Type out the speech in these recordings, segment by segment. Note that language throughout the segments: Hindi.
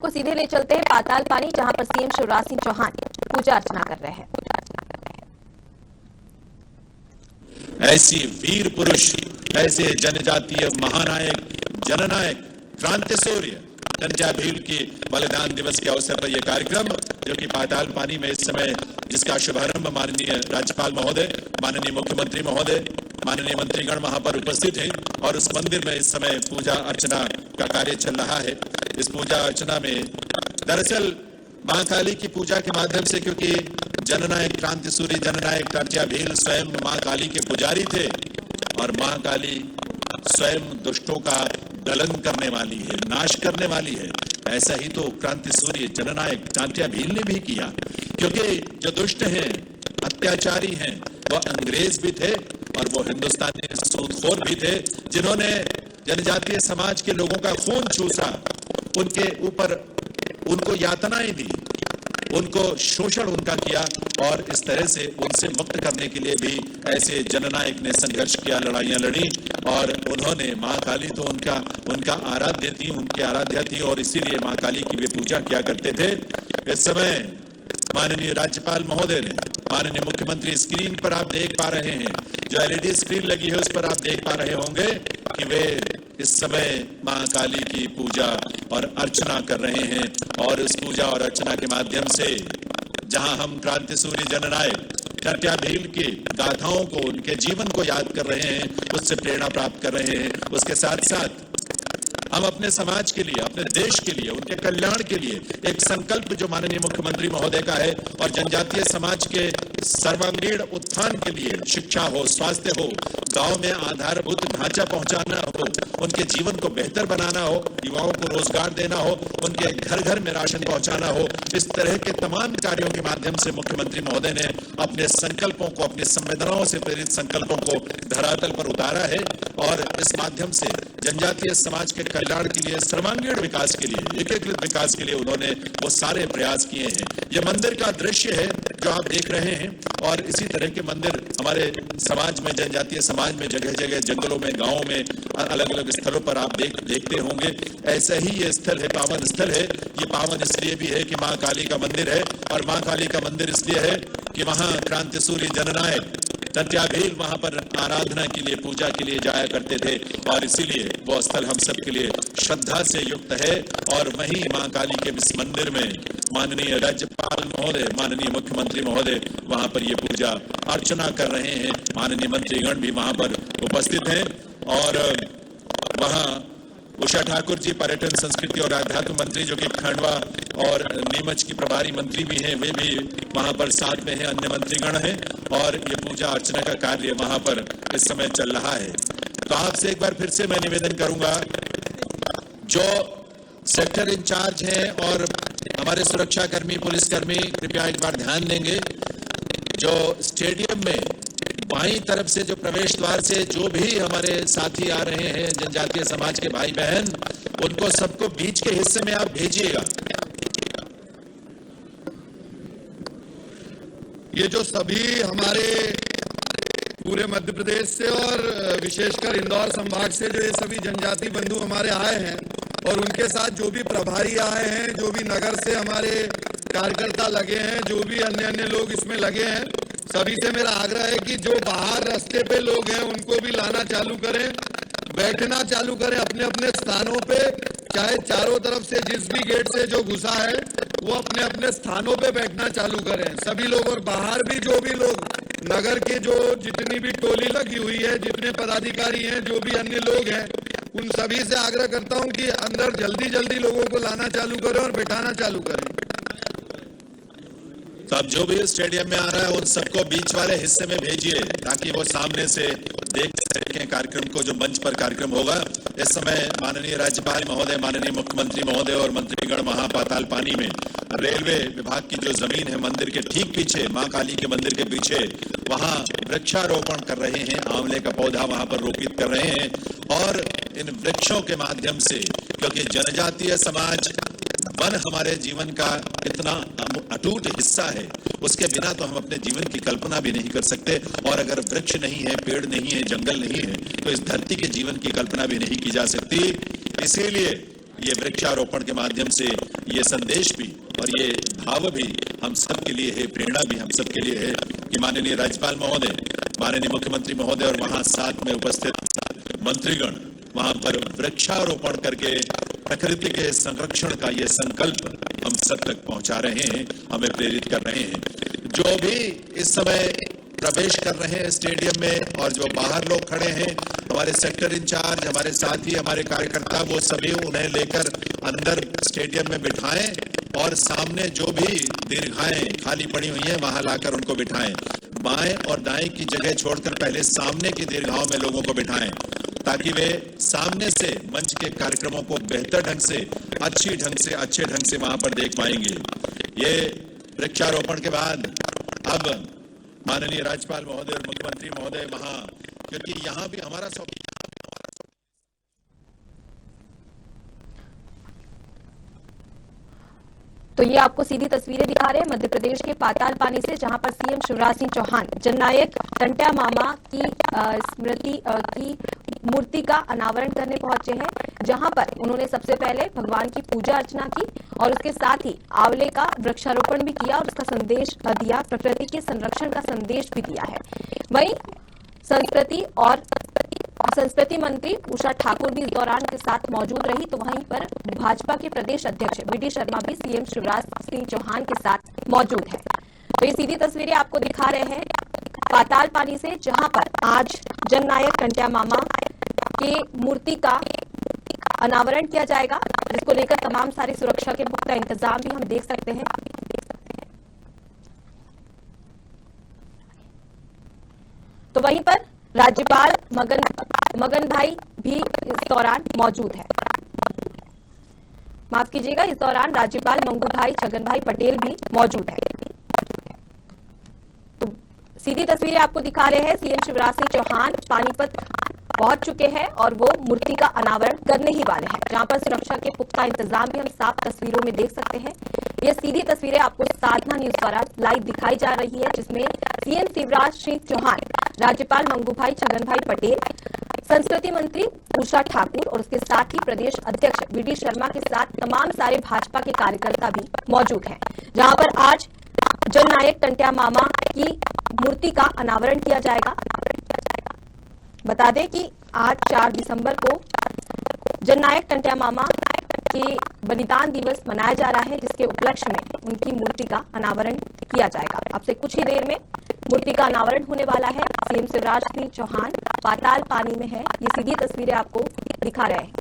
को सीधे ले चलते हैं पाताल पानी, जहां पर सीएम शिवराज सिंह चौहान पूजा अर्चना कर रहे हैं। ऐसी वीर पुरुष, ऐसे जनजातीय महानायक, जननायक, क्रांति सूर्य तंजा भील की बलिदान दिवस के अवसर पर यह कार्यक्रम, जो कि पाताल पानी में इस समय जिसका शुभारंभ माननीय राज्यपाल महोदय, माननीय मुख्यमंत्री महोदय, माननीय मंत्रीगण वहां पर उपस्थित हैं और उस मंदिर में इस समय पूजा अर्चना का कार्य चल रहा है। इस पूजा अर्चना में दरअसल मां काली की पूजा के माध्यम से, क्योंकि जननायक क्रांति सूर्य जननायक तंजा भील स्वयं मां काली के पुजारी थे और मां काली स्वयं दुष्टों का दलन करने वाली है, नाश करने वाली है। ऐसा ही तो क्रांति सूर्य जननायक तंजा भील ने भी किया, क्योंकि जो दुष्ट हैं, अत्याचारी हैं, वह अंग्रेज भी थे और वो हिंदुस्तानी सूदखोर भी थे, जिन्होंने जनजातीय समाज के लोगों का खून चूसा, उनके ऊपर उनको यातनाएं दी, उनको शोषण उनका किया और इस तरह से उनसे मुक्त करने के लिए भी ऐसे जननायक ने संघर्ष किया, लड़ाइयां लड़ी और उन्होंने मां काली तो उनका आराध्य थी, उनके आराध्या थी और इसीलिए मां काली की वे पूजा किया करते थे। इस समय माननीय राज्यपाल महोदय ने, माननीय मुख्यमंत्री, स्क्रीन पर आप देख पा रहे हैं, जो एलईडी स्क्रीन लगी है उस पर आप देख पा रहे होंगे कि वे इस समय मां काली की पूजा और अर्चना कर रहे हैं और इस पूजा और अर्चना के माध्यम से जहां हम क्रांति सूर्य जननायक तंजा भील की गाथाओं को, उनके जीवन को याद कर रहे हैं, उससे प्रेरणा प्राप्त कर रहे हैं, उसके साथ साथ हम अपने समाज के लिए, अपने देश के लिए, उनके कल्याण के लिए एक संकल्प जो माननीय मुख्यमंत्री महोदय का है और जनजातीय समाज के सर्वांगीण उत्थान के लिए शिक्षा हो, स्वास्थ्य हो, गांव में आधारभूत ढांचा पहुंचाना हो, उनके जीवन को बेहतर बनाना हो, युवाओं को रोजगार देना हो, उनके घर घर में राशन पहुंचाना हो, इस तरह के तमाम कार्यों के माध्यम से मुख्यमंत्री महोदय ने अपने संकल्पों को, अपनी संवेदनाओं से प्रेरित संकल्पों को धरातल पर उतारा है और इस माध्यम से जनजातीय समाज के कल्याण के लिए, सर्वांगीण विकास के लिए, एकीकृत विकास के लिए उन्होंने वो सारे प्रयास किए हैं। ये मंदिर का दृश्य है जो आप देख रहे हैं और इसी तरह के मंदिर हमारे समाज में, जनजातीय समाज में जगह जगह, जंगलों में, गांवों में, अलग अलग स्थलों पर आप देखते होंगे। ऐसा ही ये स्थल है, पावन स्थल है। ये पावन इसलिए भी है कि मां काली का मंदिर है और मां काली का मंदिर इसलिए है कि वहां क्रांति सूर्य जननायक तंजा भील वहां पर आराधना के लिए, पूजा के लिए जाया करते थे और इसीलिए वो स्थल हम सब के लिए श्रद्धा से युक्त है। और वहीं मां काली के इस मंदिर में माननीय राज्यपाल महोदय, माननीय मुख्यमंत्री महोदय वहां पर ये पूजा अर्चना कर रहे हैं। माननीय मंत्रीगण भी वहां पर उपस्थित हैं और वहां उषा ठाकुर जी, पर्यटन, संस्कृति और आध्यात्म मंत्री, जो कि खंडवा और नीमच की प्रभारी मंत्री भी हैं, वे भी वहां पर साथ में हैं, अन्य मंत्रीगण हैं और ये पूजा अर्चना का कार्य वहां पर इस समय चल रहा है। तो आपसे एक बार फिर से मैं निवेदन करूंगा, जो सेक्टर इंचार्ज हैं और हमारे सुरक्षाकर्मी, पुलिसकर्मी कृपया एक बार ध्यान देंगे। जो स्टेडियम में बाईं तरफ से जो प्रवेश द्वार से जो भी हमारे साथी आ रहे हैं, जनजातीय समाज के भाई बहन, उनको सबको बीच के हिस्से में आप भेजिएगा। ये जो सभी हमारे पूरे मध्य प्रदेश से और विशेषकर इंदौर संभाग से जो ये सभी जनजाति बंधु हमारे आए हैं और उनके साथ जो भी प्रभारी आए हैं, जो भी नगर से हमारे कार्यकर्ता लगे हैं, जो भी अन्य लोग इसमें लगे हैं, सभी से मेरा आग्रह है कि जो बाहर रास्ते पे लोग हैं उनको भी लाना चालू करें, बैठना चालू करें अपने अपने स्थानों पे। चाहे चारों तरफ से जिस भी गेट से जो घुसा है वो अपने अपने स्थानों पे बैठना चालू करें सभी लोग। और बाहर भी जो भी लोग, नगर के जो जितनी भी टोली लगी हुई है, जितने पदाधिकारी हैं, जो भी अन्य लोग हैं, उन सभी से आग्रह करता हूं कि अंदर जल्दी जल्दी लोगों को लाना चालू करें और बैठाना चालू करें। तो अब जो भी स्टेडियम में आ रहा है उन सबको बीच वाले हिस्से में भेजिए ताकि वो सामने से देख सकें कार्यक्रम को, जो मंच पर कार्यक्रम होगा। इस समय माननीय राज्यपाल महोदय, माननीय मुख्यमंत्री महोदय और मंत्रीगण वहां पाताल पानी में रेलवे विभाग की जो जमीन है मंदिर के ठीक पीछे, मां काली के मंदिर के पीछे, वहां वृक्षारोपण कर रहे हैं, आंवले का पौधा वहां पर रोपित कर रहे हैं और इन वृक्षों के माध्यम से, क्योंकि जनजातीय समाज, वन हमारे जीवन का इतना अटूट हिस्सा है, उसके बिना तो हम अपने जीवन की कल्पना भी नहीं कर सकते और अगर वृक्ष नहीं है, पेड़ नहीं है, जंगल नहीं है, तो इस धरती के जीवन की कल्पना भी नहीं की जा सकती। इसीलिए ये वृक्षारोपण के माध्यम से ये संदेश भी और ये भाव भी हम सब के लिए है, प्रेरणा भी हम सब के लिए है कि माननीय राज्यपाल महोदय, माननीय मुख्यमंत्री महोदय और वहां साथ में उपस्थित मंत्रीगण वहां पर वृक्षारोपण करके प्रकृति के संरक्षण का ये संकल्प हम सब तक पहुंचा रहे हैं, हमें प्रेरित कर रहे हैं। जो भी इस समय प्रवेश कर रहे हैं स्टेडियम में और जो बाहर लोग खड़े हैं, हमारे सेक्टर इंचार्ज, हमारे साथी, हमारे कार्यकर्ता, वो सभी उन्हें लेकर अंदर स्टेडियम में बिठाएं और सामने जो भी दीर्घाएं खाली पड़ी हुई हैं वहां लाकर उनको बिठाएं। बाएं और दाएं की जगह छोड़कर पहले सामने की दीर्घाओं में लोगों को बिठाएं ताकि वे सामने से मंच के कार्यक्रमों को बेहतर ढंग से, अच्छे ढंग से वहां पर देख पाएंगे। ये वृक्षारोपण के बाद अब माननीय राज्यपाल महोदय और मुख्यमंत्री महोदय वहां, क्योंकि यहां भी हमारा तो ये आपको सीधी तस्वीरें दिखा रहे हैं मध्य प्रदेश के पाताल पानी से, जहां पर सीएम शिवराज सिंह चौहान जननायक टंट्या मामा की स्मृति की मूर्ति का अनावरण करने पहुंचे हैं, जहां पर उन्होंने सबसे पहले भगवान की पूजा अर्चना की और उसके साथ ही आंवले का वृक्षारोपण भी किया और उसका संदेश दिया, प्रकृति के संरक्षण का संदेश भी दिया है। वहीं संस्कृति मंत्री उषा ठाकुर भी इस दौरान के साथ मौजूद रही, तो वहीं पर भाजपा के प्रदेश अध्यक्ष वीडी शर्मा भी सीएम शिवराज सिंह चौहान के साथ मौजूद है। तो ये सीधी तस्वीरें आपको दिखा रहे हैं पाताल पानी से, जहां पर आज जननायक टंट्या मामा के मूर्ति का अनावरण किया जाएगा, जिसको लेकर तमाम सारी सुरक्षा के पुख्ता इंतजाम भी हम देख सकते हैं। तो वहीं पर राज्यपाल मगन भाई भी इस दौरान मौजूद है। माफ कीजिएगा, इस दौरान राज्यपाल मंगू भाई छगन भाई पटेल भी मौजूद है। तो सीधी तस्वीरें आपको दिखा रहे हैं, सीएम शिवराज सिंह चौहान पानीपत पहुंच चुके हैं और वो मूर्ति का अनावरण करने ही वाले हैं, जहां पर सुरक्षा के पुख्ता इंतजाम भी हम साफ तस्वीरों में देख सकते हैं। ये सीधी तस्वीरें आपको साधना न्यूज द्वारा लाइव दिखाई जा रही है, जिसमें सीएम शिवराज सिंह चौहान, राज्यपाल मंगू भाई छगन भाई पटेल, संस्कृति मंत्री उषा ठाकुर और उसके साथ ही प्रदेश अध्यक्ष वीडी शर्मा के साथ तमाम सारे भाजपा के कार्यकर्ता भी मौजूद हैं, जहां पर आज जननायक टंट्या मामा की मूर्ति का अनावरण किया जाएगा। बता दें कि आज 4 दिसंबर को जननायक टंट्या मामा के बलिदान दिवस मनाया जा रहा है, जिसके उपलक्ष्य में उनकी मूर्ति का अनावरण किया जाएगा। अब से कुछ ही देर में मूर्ति का अनावरण होने वाला है। सीएम शिवराज सिंह चौहान पाताल पानी में है, ये सीधी तस्वीरें आपको दिखा रहे हैं।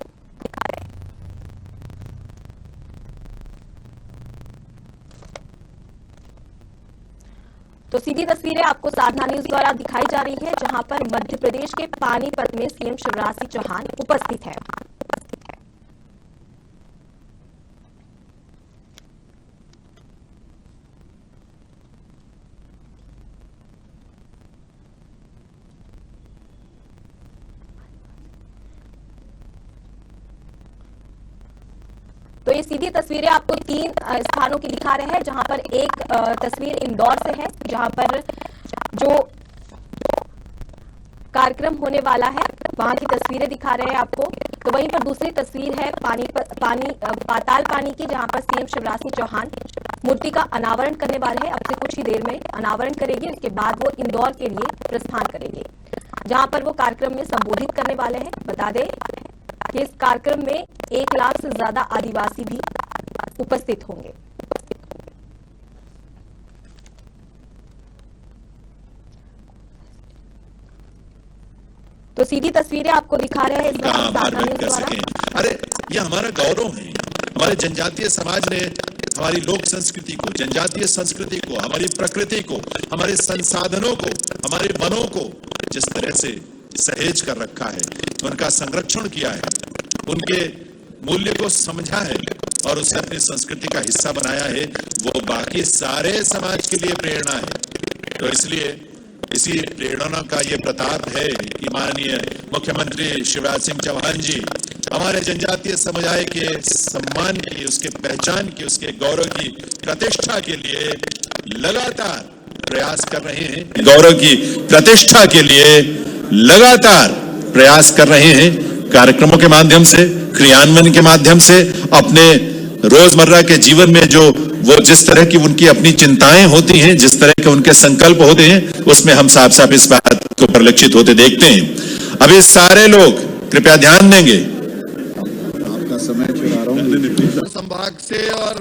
तो सीधी तस्वीरें आपको साधना न्यूज द्वारा दिखाई जा रही है, जहां पर मध्य प्रदेश के पानीपत में सीएम शिवराज सिंह चौहान उपस्थित है। तो ये सीधी तस्वीरें आपको 3 स्थानों की दिखा रहे हैं, जहां पर एक तस्वीर इंदौर से है, जहां पर जो कार्यक्रम होने वाला है वहां की तस्वीरें दिखा रहे हैं आपको। तो वहीं पर दूसरी तस्वीर है पाताल पानी की, जहां पर सीएम शिवराज सिंह चौहान मूर्ति का अनावरण करने वाले हैं। अब से कुछ ही देर में अनावरण करेंगे, उसके बाद वो इंदौर के लिए प्रस्थान करेंगे, जहां पर वो कार्यक्रम में संबोधित करने वाले हैं। बता दें कि इस कार्यक्रम में 1 लाख से ज्यादा आदिवासी भी उपस्थित होंगे। तो सीधी तस्वीरें आपको दिखा रहे हैं कर सकें। अरे ये हमारा गौरव है, हमारे जनजातीय समाज ने हमारी लोक संस्कृति को, जनजातीय संस्कृति को, हमारी प्रकृति को, हमारे संसाधनों को, हमारे वनों को जिस तरह से सहेज कर रखा है, उनका संरक्षण किया है, उनके मूल्य को समझा है और उसे अपनी संस्कृति का हिस्सा बनाया है, वो बाकी सारे समाज के लिए प्रेरणा है। तो इसलिए इसी प्रेरणा का ये प्रताप है कि माननीय मुख्यमंत्री शिवराज सिंह चौहान जी हमारे जनजातीय समुदाय के सम्मान की, उसके पहचान की, उसके गौरव की प्रतिष्ठा के लिए लगातार प्रयास कर रहे हैं, गौरव की प्रतिष्ठा के लिए लगातार प्रयास कर रहे हैं। कार्यक्रमों के माध्यम से, क्रियान्वयन के माध्यम से, अपने रोजमर्रा के जीवन में जो वो जिस तरह की उनकी अपनी चिंताएं होती हैं, जिस तरह के उनके संकल्प होते हैं, उसमें हम साफ साफ इस बात को परिलक्षित होते देखते हैं। अभी सारे लोग कृपया ध्यान देंगे। आपका समय चुरा रहा हूं। संभाग से और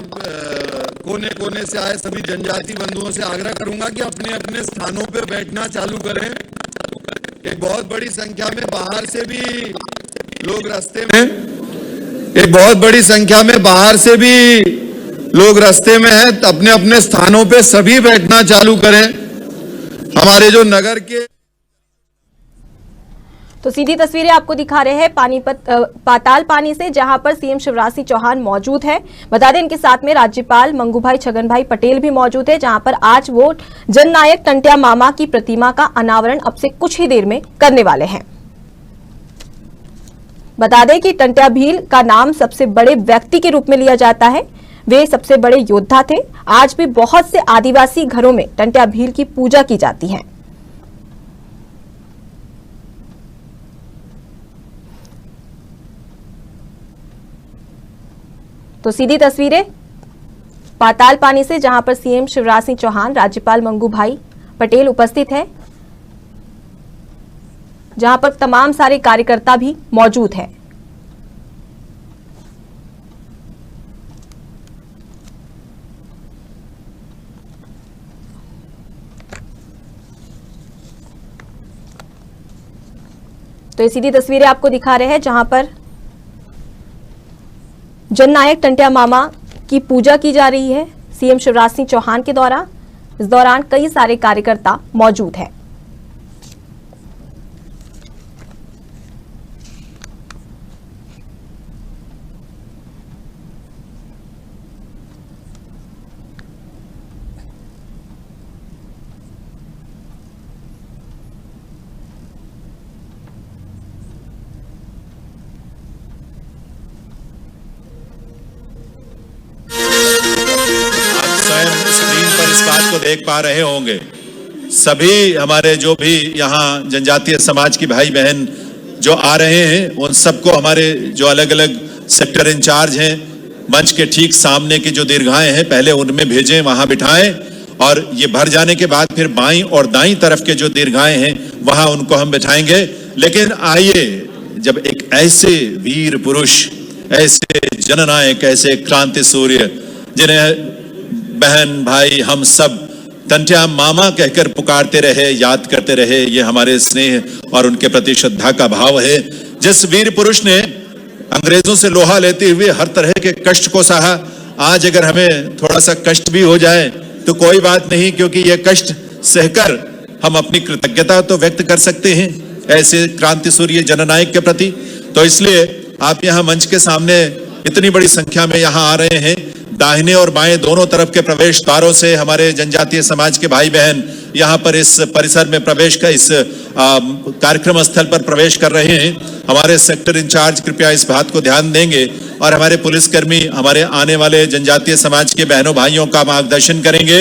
कोने कोने से आए सभी जनजाति बंधुओं से आग्रह करूंगा कि अपने अपने स्थानों पर बैठना चालू करें। एक बहुत बड़ी संख्या में बाहर से भी लोग रास्ते में हैं। अपने अपने स्थानों पे सभी बैठना चालू करें। हमारे जो नगर के तो सीधी तस्वीरें आपको दिखा रहे हैं पाताल पानी से, जहां पर सीएम शिवराज सिंह चौहान मौजूद है। बता दें इनके साथ में राज्यपाल मंगूभाई छगनभाई पटेल भी मौजूद है, जहां पर आज वो जननायक टंट्या मामा की प्रतिमा का अनावरण अब से कुछ ही देर में करने वाले हैं। बता दें कि टंट्या भील का नाम सबसे बड़े व्यक्ति के रूप में लिया जाता है। वे सबसे बड़े योद्धा थे। आज भी बहुत से आदिवासी घरों में टंट्या भील की पूजा की जाती है। तो सीधी तस्वीरें पाताल पानी से, जहां पर सीएम शिवराज सिंह चौहान, राज्यपाल मंगूभाई पटेल उपस्थित है, जहां पर तमाम सारे कार्यकर्ता भी मौजूद हैं। तो ये सीधी तस्वीरें आपको दिखा रहे हैं, जहां पर जननायक टंट्या मामा की पूजा की जा रही है सीएम शिवराज सिंह चौहान के द्वारा। इस दौरान कई सारे कार्यकर्ता मौजूद हैं। देख पा रहे होंगे सभी हमारे जो भी यहाँ जनजातीय समाज की भाई बहन जो आ रहे हैं, उन सबको हमारे जो अलग अलग सेक्टर इंचार्ज हैं, मंच के ठीक सामने की जो दीर्घाएं हैं, पहले उनमें भेजें, वहां बिठाएं, और ये भर जाने के बाद फिर बाईं और दाईं तरफ के जो दीर्घाएं हैं वहां उनको हम बिठाएंगे। लेकिन आइए, जब एक ऐसे वीर पुरुष, ऐसे जननायक, ऐसे क्रांति सूर्य, जिन्हें बहन भाई हम सब टंट्या मामा कहकर पुकारते रहे, याद करते रहे, ये हमारे स्नेह और उनके प्रति श्रद्धा का भाव है। जिस वीर पुरुष ने अंग्रेजों से लोहा लेते हुए हर तरह के कष्ट को सहा, आज अगर हमें थोड़ा सा कष्ट भी हो जाए तो कोई बात नहीं, क्योंकि ये कष्ट सहकर हम अपनी कृतज्ञता तो व्यक्त कर सकते हैं ऐसे क्रांति सूर्य जननायक के प्रति। तो इसलिए आप यहाँ मंच के सामने इतनी बड़ी संख्या में यहाँ आ रहे हैं। दाहिने और बाएं दोनों तरफ के प्रवेश द्वारों से हमारे जनजातीय समाज के भाई बहन यहाँ पर इस परिसर में प्रवेश का, इस कार्यक्रम स्थल पर प्रवेश कर रहे हैं। हमारे सेक्टर इंचार्ज कृपया इस बात को ध्यान देंगे और हमारे पुलिसकर्मी हमारे आने वाले जनजातीय समाज के बहनों भाइयों का मार्गदर्शन करेंगे।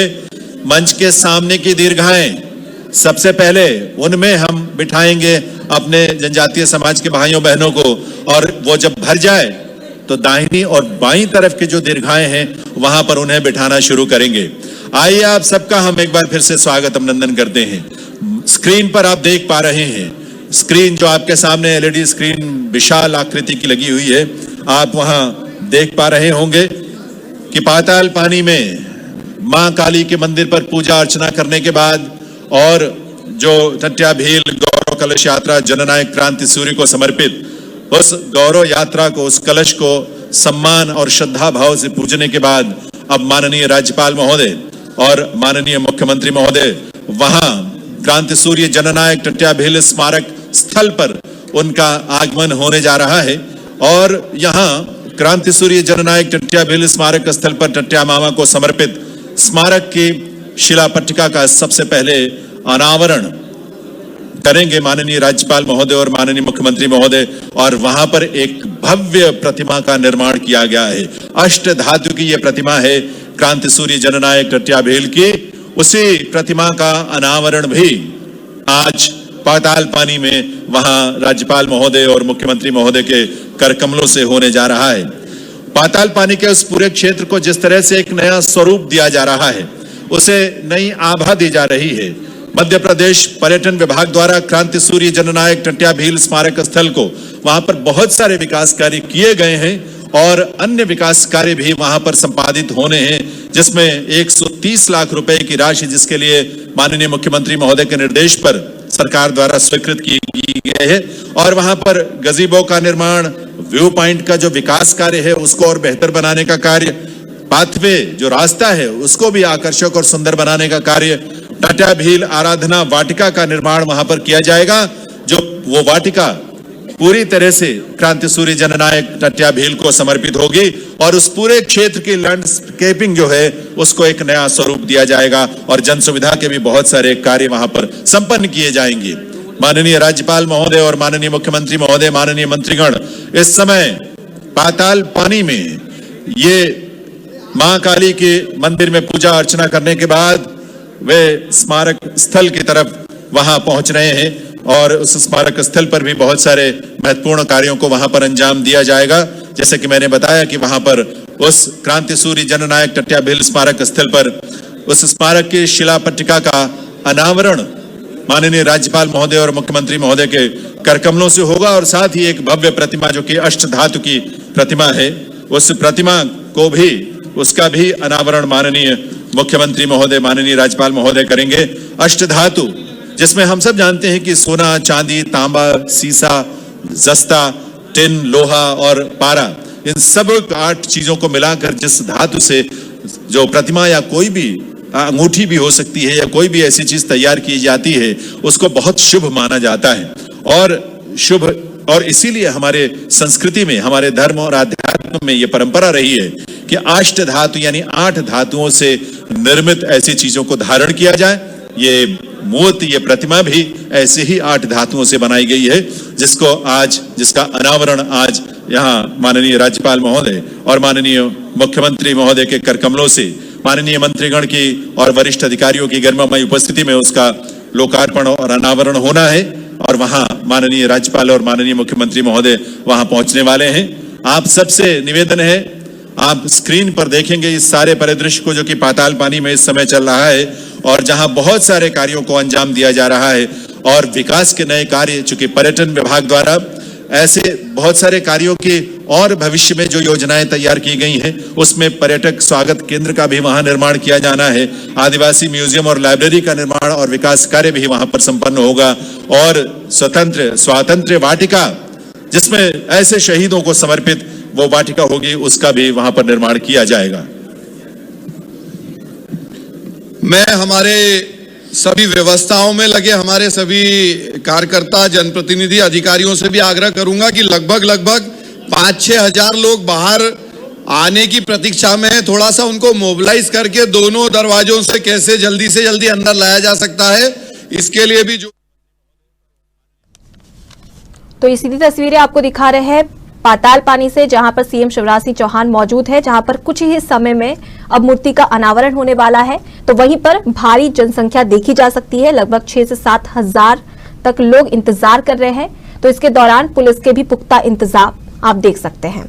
मंच के सामने की दीर्घाएं सबसे पहले उनमें हम बिठाएंगे अपने जनजातीय समाज के भाइयों बहनों को, और वो जब भर जाए तो दाहिनी और बाईं तरफ की जो दीर्घाएं हैं वहां पर उन्हें बिठाना शुरू करेंगे। आइए, आप सबका हम एक बार फिर से स्वागत अभिनंदन करते हैं। स्क्रीन पर आप देख पा रहे हैं, स्क्रीन जो आपके सामने एलईडी स्क्रीन विशाल आकृति की लगी हुई है, आप वहां देख पा रहे होंगे कि पाताल पानी में मां काली के मंदिर पर पूजा अर्चना करने के बाद और जो टंट्या भील गौरव कलश यात्रा जननायक क्रांति सूर्य को समर्पित उस गौरव यात्रा को, उस कलश को सम्मान और श्रद्धा भाव से पूजने के बाद अब माननीय राज्यपाल महोदय और माननीय मुख्यमंत्री महोदय वहां क्रांति सूर्य जननायक टंट्या भील स्मारक स्थल पर उनका आगमन होने जा रहा है। और यहां क्रांति सूर्य जननायक टंट्या भील स्मारक स्थल पर टंट्या मामा को समर्पित स्मारक की शिला पट्टिका का सबसे पहले अनावरण करेंगे माननीय राज्यपाल महोदय और माननीय मुख्यमंत्री महोदय। और वहां पर एक भव्य प्रतिमा का निर्माण किया गया है। अष्ट धातु की यह प्रतिमा है क्रांति सूर्य जननायक टंट्या भील की। उसी प्रतिमा का अनावरण भी आज पाताल पानी में वहां राज्यपाल महोदय और मुख्यमंत्री महोदय के कर कमलों से होने जा रहा है। पाताल पानी के उस पूरे क्षेत्र को जिस तरह से एक नया स्वरूप दिया जा रहा है, उसे नई आभा दी जा रही है। मध्य प्रदेश पर्यटन विभाग द्वारा क्रांति सूर्य जननायक टंट्या भील स्मारक स्थल को वहां पर बहुत सारे विकास कार्य किए गए हैं और अन्य विकास कार्य भी वहां पर संपादित होने हैं, जिसमें 130 लाख रुपए की राशि, जिसके लिए माननीय मुख्यमंत्री महोदय के निर्देश पर सरकार द्वारा स्वीकृत की गई है। और वहां पर गजीबो का निर्माण, व्यू पॉइंट का जो विकास कार्य है उसको और बेहतर बनाने का कार्य, पाथवे जो रास्ता है उसको भी आकर्षक और सुंदर बनाने का कार्य, टंट्या भील आराधना वाटिका का निर्माण वहां पर किया जाएगा, जो वो वाटिका पूरी तरह से क्रांति सूर्य जननायक टंट्या भील को समर्पित होगी और उस पूरे क्षेत्र की लैंडस्केपिंग जो है उसको एक नया स्वरूप दिया जाएगा और जन सुविधा के भी बहुत सारे कार्य वहां पर संपन्न किए जाएंगे। माननीय राज्यपाल महोदय और माननीय मुख्यमंत्री महोदय, माननीय मंत्रीगण इस समय पाताल पानी में ये मां काली के मंदिर में पूजा अर्चना करने के बाद वे स्मारक स्थल की तरफ वहां पहुंच रहे हैं और उस स्मारक स्थल पर भी बहुत सारे महत्वपूर्ण कार्यों को वहां पर अंजाम दिया जाएगा। जैसे कि मैंने बताया कि वहां पर उस क्रांति सूर्य जननायक टंट्या भील स्मारक स्थल पर उस स्मारक की शिला पट्टिका का अनावरण माननीय राज्यपाल महोदय और मुख्यमंत्री महोदय के कर कमलों से होगा और साथ ही एक भव्य प्रतिमा जो कि अष्ट धातु की प्रतिमा है, उस प्रतिमा को भी उसका भी अनावरण माननीय मुख्यमंत्री महोदय, माननीय राज्यपाल महोदय करेंगे। अष्ट धातु जिसमें हम सब जानते हैं कि सोना, चांदी, तांबा, सीसा, जस्ता, टिन, लोहा और पारा, इन सब 8 चीजों को मिलाकर जिस धातु से जो प्रतिमा या कोई भी अंगूठी भी हो सकती है या कोई भी ऐसी चीज तैयार की जाती है, उसको बहुत शुभ माना जाता है और शुभ, और इसीलिए हमारे संस्कृति में, हमारे धर्म और आध्यात्म में ये परंपरा रही है कि अष्ट धातु यानी 8 धातुओं से निर्मित ऐसी चीजों को धारण किया जाए। ये मूर्ति, ये प्रतिमा भी ऐसे ही 8 धातुओं से बनाई गई है, जिसका अनावरण आज यहाँ माननीय राज्यपाल महोदय और माननीय मुख्यमंत्री महोदय के कर कमलों से, माननीय मंत्रीगण की और वरिष्ठ अधिकारियों की गर्ममय उपस्थिति में उसका लोकार्पण और अनावरण होना है और वहां माननीय राज्यपाल और माननीय मुख्यमंत्री महोदय वहां पहुंचने वाले हैं। आप सबसे निवेदन है, आप स्क्रीन पर देखेंगे इस सारे परिदृश्य को जो कि पाताल पानी में इस समय चल रहा है और जहां बहुत सारे कार्यों को अंजाम दिया जा रहा है और विकास के नए कार्य, चूंकि पर्यटन विभाग द्वारा ऐसे बहुत सारे कार्यों की और भविष्य में जो योजनाएं तैयार की गई हैं, उसमें पर्यटक स्वागत केंद्र का भी वहां निर्माण किया जाना है, आदिवासी म्यूजियम और लाइब्रेरी का निर्माण और विकास कार्य भी वहां पर संपन्न होगा और स्वातंत्र्य वाटिका जिसमें ऐसे शहीदों को समर्पित वो वाटिका होगी, उसका भी वहां पर निर्माण किया जाएगा। मैं हमारे सभी व्यवस्थाओं में लगे हमारे सभी कार्यकर्ता, जनप्रतिनिधि, अधिकारियों से भी आग्रह करूंगा कि लगभग 5-6 हजार लोग बाहर आने की प्रतीक्षा में है। थोड़ा सा उनको मोबिलाइज करके दोनों दरवाजों से कैसे जल्दी से जल्दी अंदर लाया जा सकता है, इसके लिए भी तो ये सीधी तस्वीरें आपको दिखा रहे हैं पाताल पानी से, जहां पर सीएम शिवराज सिंह चौहान मौजूद है, जहां पर कुछ ही समय में अब मूर्ति का अनावरण होने वाला है। तो वहीं पर भारी जनसंख्या देखी जा सकती है, लगभग 6 से 7 हजार तक लोग इंतजार कर रहे हैं। तो इसके दौरान पुलिस के भी पुख्ता इंतजाम आप देख सकते हैं।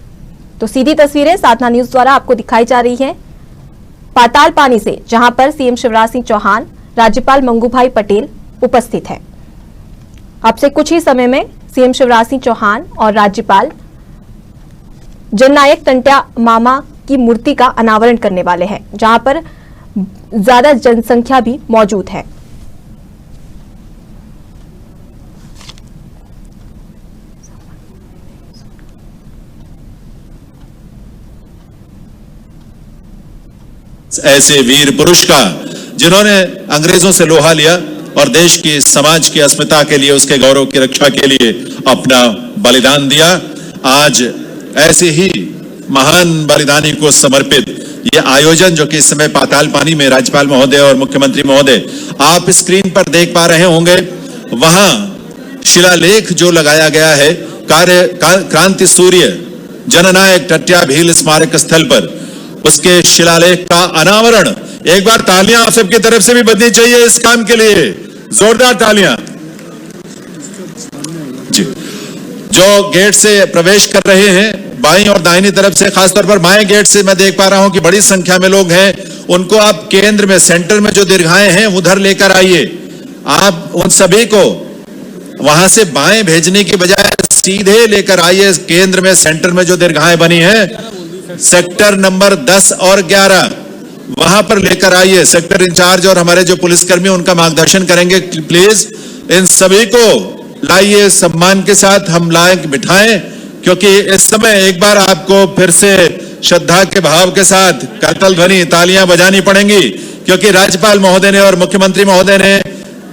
तो सीधी तस्वीरें साधना न्यूज द्वारा आपको दिखाई जा रही है पाताल पानी से, जहां पर सीएम शिवराज सिंह चौहान, राज्यपाल मंगूभाई पटेल उपस्थित है। अब से कुछ ही समय में सीएम शिवराज सिंह चौहान और राज्यपाल जननायक टंट्या मामा की मूर्ति का अनावरण करने वाले हैं, जहां पर ज्यादा जनसंख्या भी मौजूद है। ऐसे वीर पुरुष का जिन्होंने अंग्रेजों से लोहा लिया और देश की, समाज की अस्मिता के लिए, उसके गौरव की रक्षा के लिए अपना बलिदान दिया। आज ऐसे ही महान बलिदानी को समर्पित ये आयोजन जो कि इस समय पाताल पानी में राज्यपाल महोदय और मुख्यमंत्री महोदय आप स्क्रीन पर देख पा रहे होंगे, वहां शिलालेख जो लगाया गया है क्रांति सूर्य जननायक टंट्या भील स्मारक स्थल पर, उसके शिलालेख का अनावरण। एक बार तालियां आप सबकी तरफ से भी बजनी चाहिए इस काम के लिए, जोरदार तालियां। जो गेट से प्रवेश कर रहे हैं बाईं और दाहिनी तरफ से, खासतौर पर बाएं गेट से मैं देख पा रहा हूं कि बड़ी संख्या में लोग हैं, उनको आप केंद्र में, सेंटर में जो दीर्घाएं हैं उधर लेकर आइए। आप उन सभी को वहां से बाएं भेजने की बजाय सीधे लेकर आइए केंद्र में, सेंटर में जो दीर्घाएं बनी है सेक्टर नंबर 10 और 11 वहां पर लेकर आइए। सेक्टर इंचार्ज और हमारे जो पुलिसकर्मी उनका मार्गदर्शन करेंगे। प्लीज इन सभी को लाइए, सम्मान के साथ हम लाएं, बिठाएं, क्योंकि इस समय एक बार आपको फिर से श्रद्धा के भाव के साथ करतल ध्वनि, तालियां बजानी पड़ेंगी, क्योंकि राज्यपाल महोदय ने और मुख्यमंत्री महोदय ने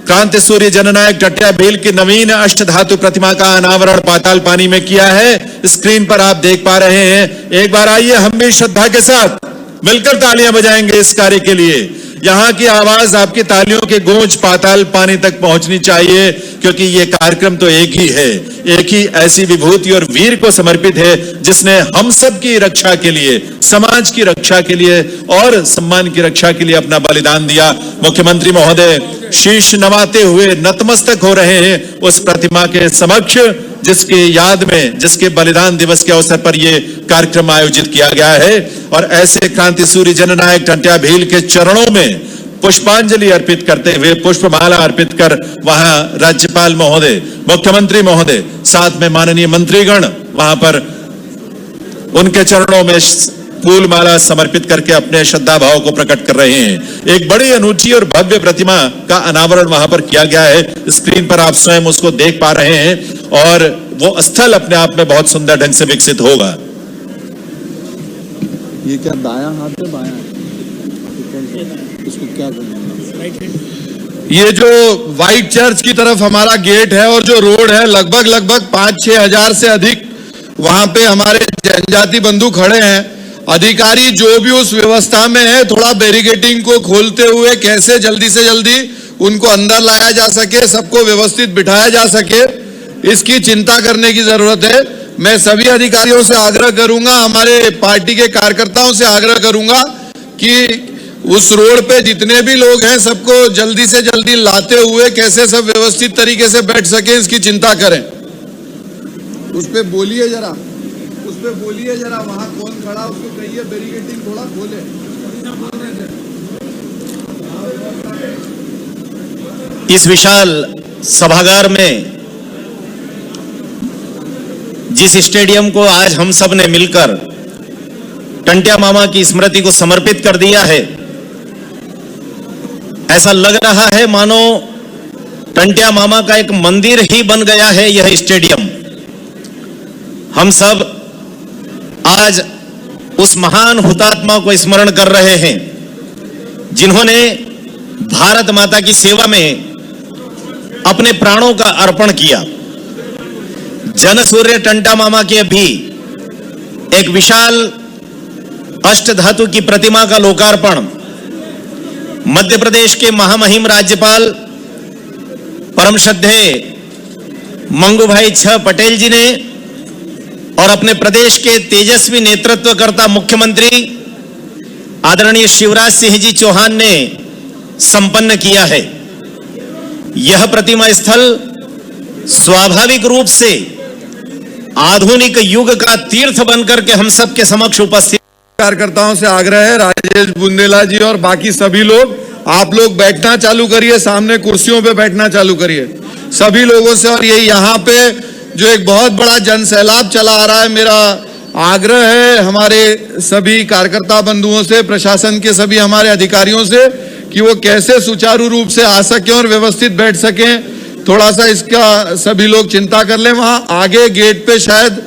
क्रांति सूर्य जननायक टंट्या भील की नवीन अष्टधातु प्रतिमा का अनावरण पाताल पानी में किया है। स्क्रीन पर आप देख पा रहे हैं। एक बार आइए, हम भी श्रद्धा के साथ मिलकर तालियां बजाएंगे इस कार्य के लिए। यहां की आवाज, आपकी तालियों की गूंज पाताल पानी तक पहुंचनी चाहिए, क्योंकि ये कार्यक्रम तो एक ही है, एक ही ऐसी विभूति और वीर को समर्पित है जिसने हम सब की रक्षा के लिए, समाज की रक्षा के लिए और सम्मान की रक्षा के लिए अपना बलिदान दिया। मुख्यमंत्री महोदय शीश नवाते हुए नतमस्तक हो रहे हैं उस प्रतिमा के समक्ष जिसके याद में, जिसके बलिदान दिवस के अवसर पर यह कार्यक्रम आयोजित किया गया है। और ऐसे क्रांति सूर्य जननायक टंट्या भील के चरणों में पुष्पांजलि अर्पित करते हुए, पुष्पमाला अर्पित कर वहां राज्यपाल महोदय, मुख्यमंत्री महोदय, साथ में माननीय मंत्रीगण वहां पर उनके चरणों में फूल माला समर्पित करके अपने श्रद्धा भाव को प्रकट कर रहे हैं। एक बड़ी अनूठी और भव्य प्रतिमा का अनावरण वहां पर किया गया है। स्क्रीन पर आप स्वयं उसको देख पा रहे हैं और वो स्थल अपने आप में बहुत सुंदर ढंग से विकसित होगा। ये क्या दायां हाथ है, बायां इसको क्या करना? ये जो व्हाइट चर्च की तरफ हमारा गेट है और जो रोड है, लगभग 5-6 हजार से अधिक वहां पे हमारे जनजाति बंधु खड़े हैं। अधिकारी जो भी उस व्यवस्था में है, थोड़ा बैरिकेडिंग को खोलते हुए कैसे जल्दी से जल्दी उनको अंदर लाया जा सके, सबको व्यवस्थित बिठाया जा सके, इसकी चिंता करने की जरूरत है। मैं सभी अधिकारियों से आग्रह करूंगा, हमारे पार्टी के कार्यकर्ताओं से आग्रह करूंगा कि उस रोड पे जितने भी लोग हैं सबको जल्दी से जल्दी लाते हुए कैसे सब व्यवस्थित तरीके से बैठ सके, इसकी चिंता करें। उस पे बोलिए जरा, उस पे बोलिए जरा, वहां कौन खड़ा उसको कहिए बैरिकेडिंग थोड़ा खोले। इस विशाल सभागार में जिस स्टेडियम को आज हम सब ने मिलकर टंट्या मामा की स्मृति को समर्पित कर दिया है, ऐसा लग रहा है मानो टंट्या मामा का एक मंदिर ही बन गया है यह स्टेडियम। हम सब आज उस महान हुतात्मा को स्मरण कर रहे हैं जिन्होंने भारत माता की सेवा में अपने प्राणों का अर्पण किया। जनसूर्य टंट्या मामा के भी एक विशाल अष्टधातु की प्रतिमा का लोकार्पण मध्य प्रदेश के महामहिम राज्यपाल परम श्रद्धेय मंगू भाई छ पटेल जी ने और अपने प्रदेश के तेजस्वी नेतृत्वकर्ता मुख्यमंत्री आदरणीय शिवराज सिंह जी चौहान ने संपन्न किया है। यह प्रतिमा स्थल स्वाभाविक रूप से आधुनिक युग का तीर्थ बनकर के हम सबके समक्ष उपस्थित। कार्यकर्ताओं से आग्रह है, राजेश बुंदेला जी और बाकी सभी लोग, आप लोग बैठना चालू करिए, सामने कुर्सियों पे बैठना चालू करिए सभी लोगों से। और ये यहाँ पे जो एक बहुत बड़ा जन सैलाब चला आ रहा है, मेरा आग्रह है हमारे सभी कार्यकर्ता बंधुओं से, प्रशासन के सभी हमारे अधिकारियों से कि वो कैसे सुचारू रूप से आ सके और व्यवस्थित बैठ सकें। थोड़ा सा इसका सभी लोग चिंता कर लें। वहां आगे गेट पे शायद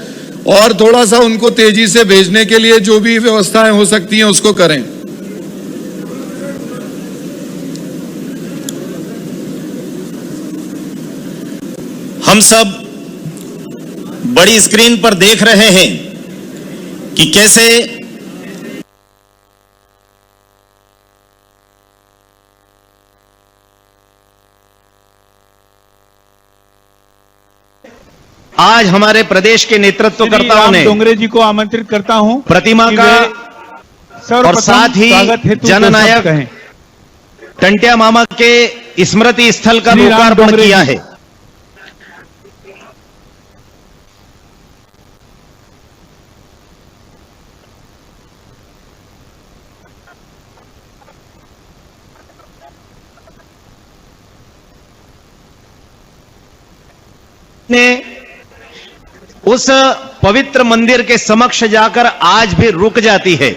और थोड़ा सा उनको तेजी से भेजने के लिए जो भी व्यवस्थाएं हो सकती हैं उसको करें। हम सब बड़ी स्क्रीन पर देख रहे हैं कि कैसे आज हमारे प्रदेश के नेतृत्वकर्ताओं ने डोंगरे जी को आमंत्रित करता हूं प्रतिमा का और साथ ही जननायक टंट्या मामा के स्मृति स्थल का लोकार्पण किया है। ने उस पवित्र मंदिर के समक्ष जाकर आज भी रुक जाती है।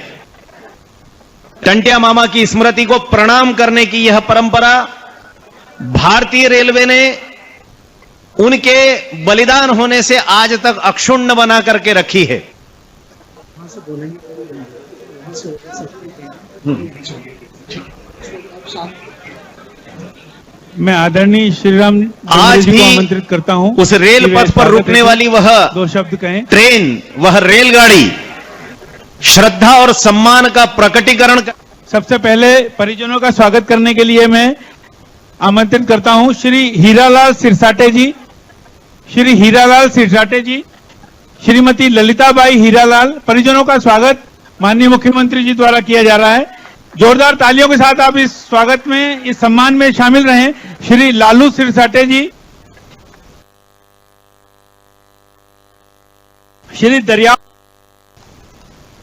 टंटिया मामा की स्मृति को प्रणाम करने की यह परंपरा भारतीय रेलवे ने उनके बलिदान होने से आज तक अक्षुण्ण बना करके रखी है। मैं आदरणीय श्री राम आज जी भी को आमंत्रित करता हूं उस रेल कि वे पथ पर स्वागत रुकने हेतु वाली वह 2 शब्द कहें। ट्रेन, वह रेलगाड़ी श्रद्धा और सम्मान का प्रकटीकरण सबसे पहले परिजनों का स्वागत करने के लिए मैं आमंत्रित करता हूं श्री हीरालाल सिरसाटे जी, श्री हीरालाल सिरसाटे जी, श्रीमती ललिताबाई हीरालाल। परिजनों का स्वागत माननीय मुख्यमंत्री जी द्वारा किया जा रहा है। जोरदार तालियों के साथ आप इस स्वागत में, इस सम्मान में शामिल रहें। श्री लालू सिरसाटे जी, श्री दरियाव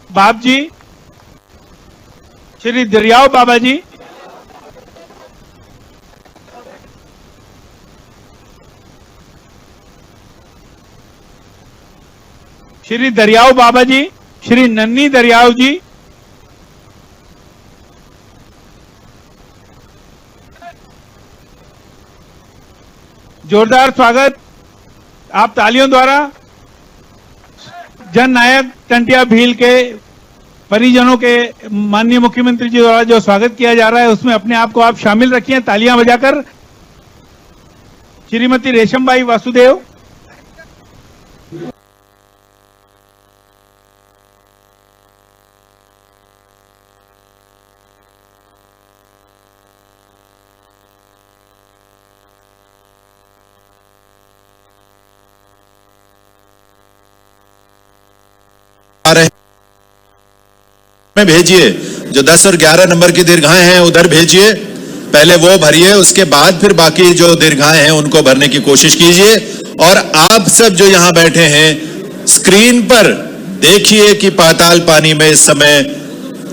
बाप जी, श्री दरियाव बाबा जी, श्री दरियाव बाबा जी, श्री नन्नी दरियाव जी, जोरदार स्वागत आप तालियों द्वारा जन नायक टंटिया भील के परिजनों के माननीय मुख्यमंत्री जी द्वारा जो स्वागत किया जा रहा है उसमें अपने आप को आप शामिल रखिए तालियां बजाकर। श्रीमती रेशमबाई वासुदेव, में भेजिए। जो 10 और 11 नंबर की दीर्घाएं हैं उधर भेजिए, पहले वो भरिए, उसके बाद फिर बाकी जो दीर्घाएं हैं उनको भरने की कोशिश कीजिए। और आप सब जो यहां बैठे हैं स्क्रीन पर देखिए कि पाताल पानी में इस समय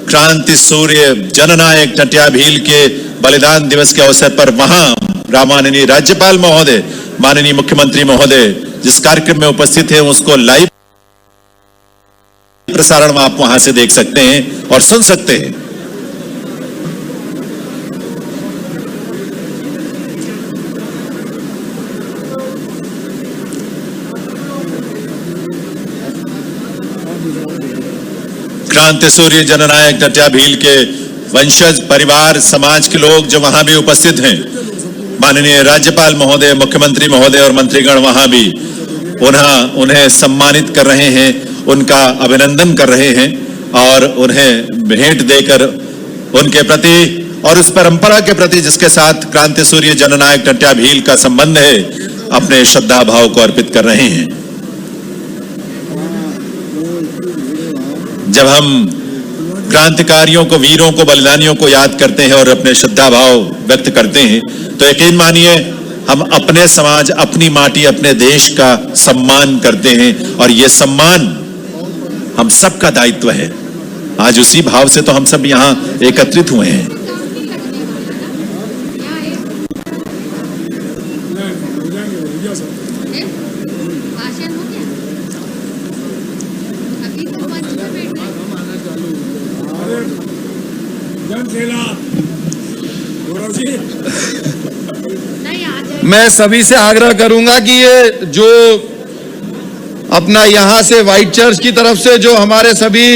क्रांति सूर्य जननायक टंटिया भील के बलिदान दिवस के अवसर पर वहां माननीय राज्यपाल महोदय, माननीय मुख्यमंत्री महोदय जिस कार्यक्रम में उपस्थित है उसको लाइव प्रसारण आप वहां से देख सकते हैं और सुन सकते हैं। क्रांति सूर्य जननायक टंटिया भील के वंशज परिवार समाज के लोग जो वहां भी उपस्थित हैं, माननीय राज्यपाल महोदय, मुख्यमंत्री महोदय और मंत्रीगण वहां भी उन्हें सम्मानित कर रहे हैं, उनका अभिनंदन कर रहे हैं और उन्हें भेंट देकर उनके प्रति और उस परंपरा के प्रति जिसके साथ क्रांति सूर्य जननायक टंटिया भील का संबंध है अपने श्रद्धा भाव को अर्पित कर रहे हैं। जब हम क्रांतिकारियों को, वीरों को, बलिदानियों को याद करते हैं और अपने श्रद्धा भाव व्यक्त करते हैं तो यकीन मानिए हम अपने समाज, अपनी माटी, अपने देश का सम्मान करते हैं और ये सम्मान हम सबका दायित्व है। आज उसी भाव से तो हम सब यहां एकत्रित हुए हैं। मैं सभी से आग्रह करूंगा कि ये जो अपना यहां से व्हाइट चर्च की तरफ से जो हमारे सभी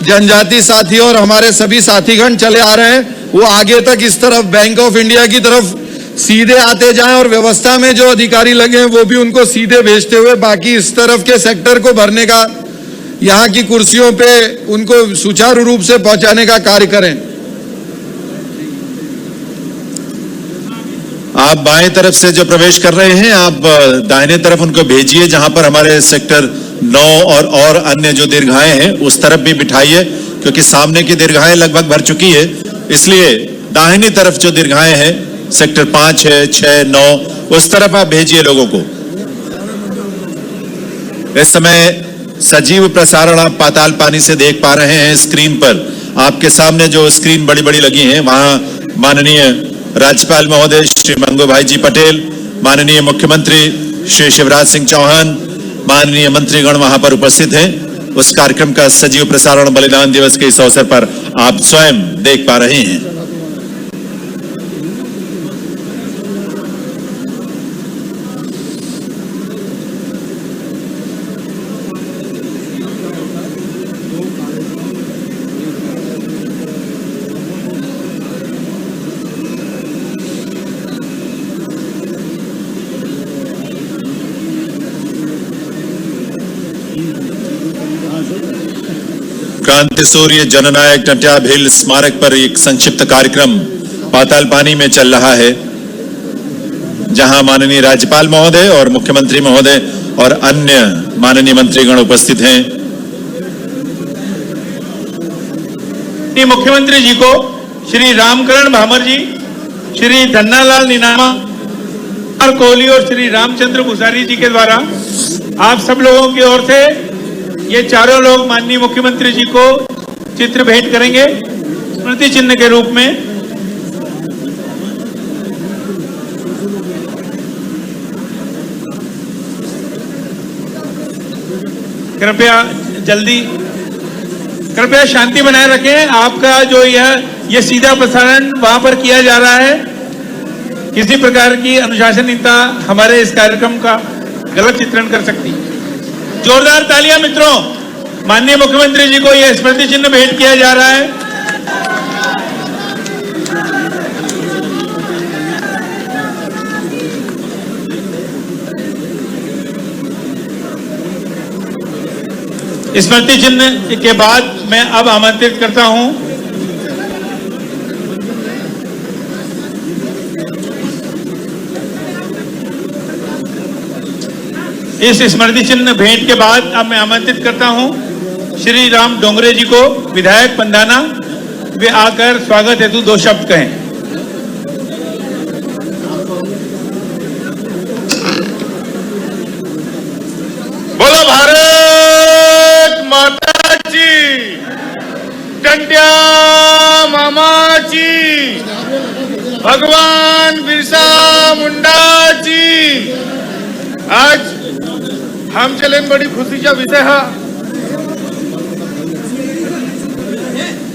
जनजाति साथी और हमारे सभी साथीगण चले आ रहे हैं वो आगे तक इस तरफ बैंक ऑफ इंडिया की तरफ सीधे आते जाएं और व्यवस्था में जो अधिकारी लगे हैं वो भी उनको सीधे भेजते हुए बाकी इस तरफ के सेक्टर को भरने का, यहाँ की कुर्सियों पे उनको सुचारू रूप से पहुंचाने का कार्य करें। आप बाएं तरफ से जो प्रवेश कर रहे हैं आप दाहिने तरफ उनको भेजिए, जहां पर हमारे सेक्टर 9 और अन्य जो दीर्घाएं हैं उस तरफ भी बिठाइए, क्योंकि सामने की दीर्घाएं लगभग भर चुकी है। इसलिए दाहिनी तरफ जो दीर्घाएं हैं सेक्टर 5 है, 6, 9 उस तरफ आप भेजिए लोगों को। इस समय सजीव प्रसारण आप पाताल पानी से देख पा रहे हैं स्क्रीन पर। आपके सामने जो स्क्रीन बड़ी बड़ी लगी हैं वहां माननीय राज्यपाल महोदय श्री मंगू भाई जी पटेल, माननीय मुख्यमंत्री श्री शिवराज सिंह चौहान माननीय मंत्रीगण वहां पर उपस्थित हैं। उस कार्यक्रम का सजीव प्रसारण बलिदान दिवस के इस अवसर पर आप स्वयं देख पा रहे हैं। क्रांति सूर्य जननायक टंट्या भील स्मारक पर एक संक्षिप्त कार्यक्रम पातालपानी में चल रहा है, जहां माननीय राज्यपाल महोदय और मुख्यमंत्री महोदय और अन्य माननीय मंत्रीगण उपस्थित हैं। मुख्यमंत्री जी को श्री रामकरण भामर जी, श्री धन्नालाल नीनामा और कोहली और श्री रामचंद्र भूसारी जी के द्वारा आप सब लोगों की ओर से ये चारों लोग माननीय मुख्यमंत्री जी को चित्र भेंट करेंगे स्मृति चिन्ह के रूप में। कृपया शांति बनाए रखें। आपका जो ये सीधा प्रसारण वहां पर किया जा रहा है, किसी प्रकार की अनुशासनहीनता हमारे इस कार्यक्रम का गलत चित्रण कर सकती है। जोरदार तालियां मित्रों, माननीय मुख्यमंत्री जी को यह स्मृति चिन्ह भेंट किया जा रहा है। स्मृति चिन्ह के बाद मैं अब आमंत्रित करता हूं इस स्मृति चिन्ह भेंट के बाद अब मैं आमंत्रित करता हूं श्री राम डोंगरे जी को, विधायक पंधाना। वे आकर स्वागत हेतु दो शब्द कहें। बोलो भारत माता की, टंट्या मामा की, भगवान बिरसा मुंडा जी। आज हम चलेन बड़ी खुशीचा विषय हा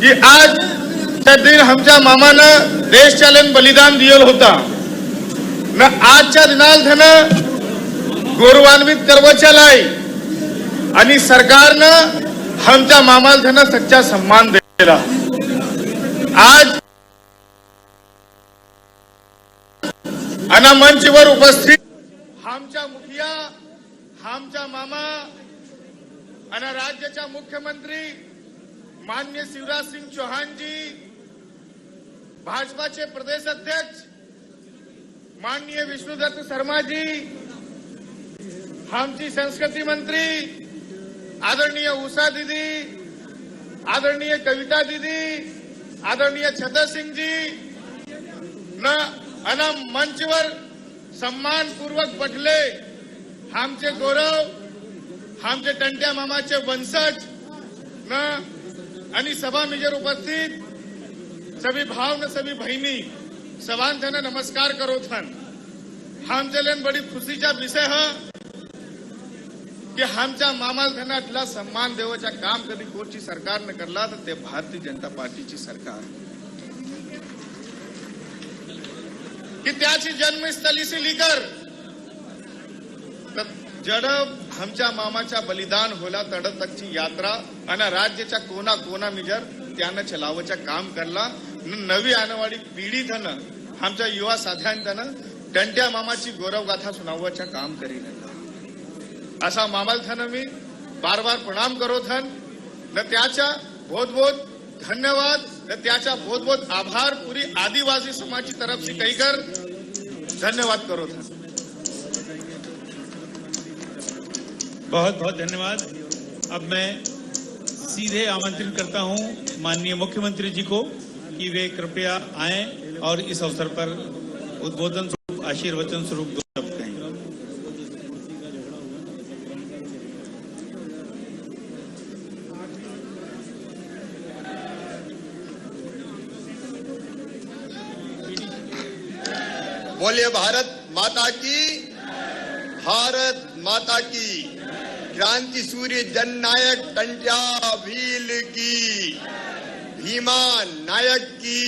की आज त्या दिन आमच्या मामानं देश चालन बलिदान दिलं होता न आजच्या दिनाल धन गौरवान्वित करवच्यालाय आणि सरकारनं आमच्या मामाल धन सच्चा सम्मान दिला। आज अना मंचवर उपस्थित आमच्या मुखिया, आमचा मामा आणि राज्याचा मुख्यमंत्री माननीय शिवराज सिंह चौहान जी, भाजपाचे प्रदेश अध्यक्ष माननीय विष्णुदत्त शर्मा जी, आमची संस्कृती मंत्री आदरणीय उषा दीदी, आदरणीय कविता दीदी, आदरणीय छतर सिंह जी न अना मंचवर सम्मान पूर्वक बटले आमचे गौरव, आमचे टंट्या मामाचे वंशज न आणि सभा मेजर उपस्थित सभी भाव न सभी बहिणी सवान थन नमस्कार करो थन। हम चलन बड़ी खुशीचा विषय है की आमच्या मामाल धनातला सम्मान देवाचा काम कधी कोणची सरकारने करला तर ते भारतीय जनता पार्टीची सरकार की त्याची जन्मस्थली से लेकर जड आमच्या मामाच्या बलिदान होला तड तकची यात्रा आणि राज्याच्या कोना कोना मिजर त्यानं चलावच्या काम करला। नवी आनवाडी पिढी धन आमच्या युवा साध्यान धन टंट्या मामाची गौरव गाथा सुनावच्या काम करी असा मामाल धन मी बार बार प्रणाम करो धन न त्याच्या बहुत बहुत धन्यवाद न त्याच्या बहुत बहुत आभार पूरी आदिवासी समाज की तरफ से कहकर धन्यवाद करो धन। बहुत बहुत धन्यवाद। अब मैं सीधे आमंत्रित करता हूं माननीय मुख्यमंत्री जी को कि वे कृपया आएं और इस अवसर पर उद्बोधन स्वरूप आशीर्वचन स्वरूप दो शब्द कहें। बोलिए भारत माता की, भारत माता की, क्रांति सूर्य जननायक टंट्या भील की, भीमा नायक की,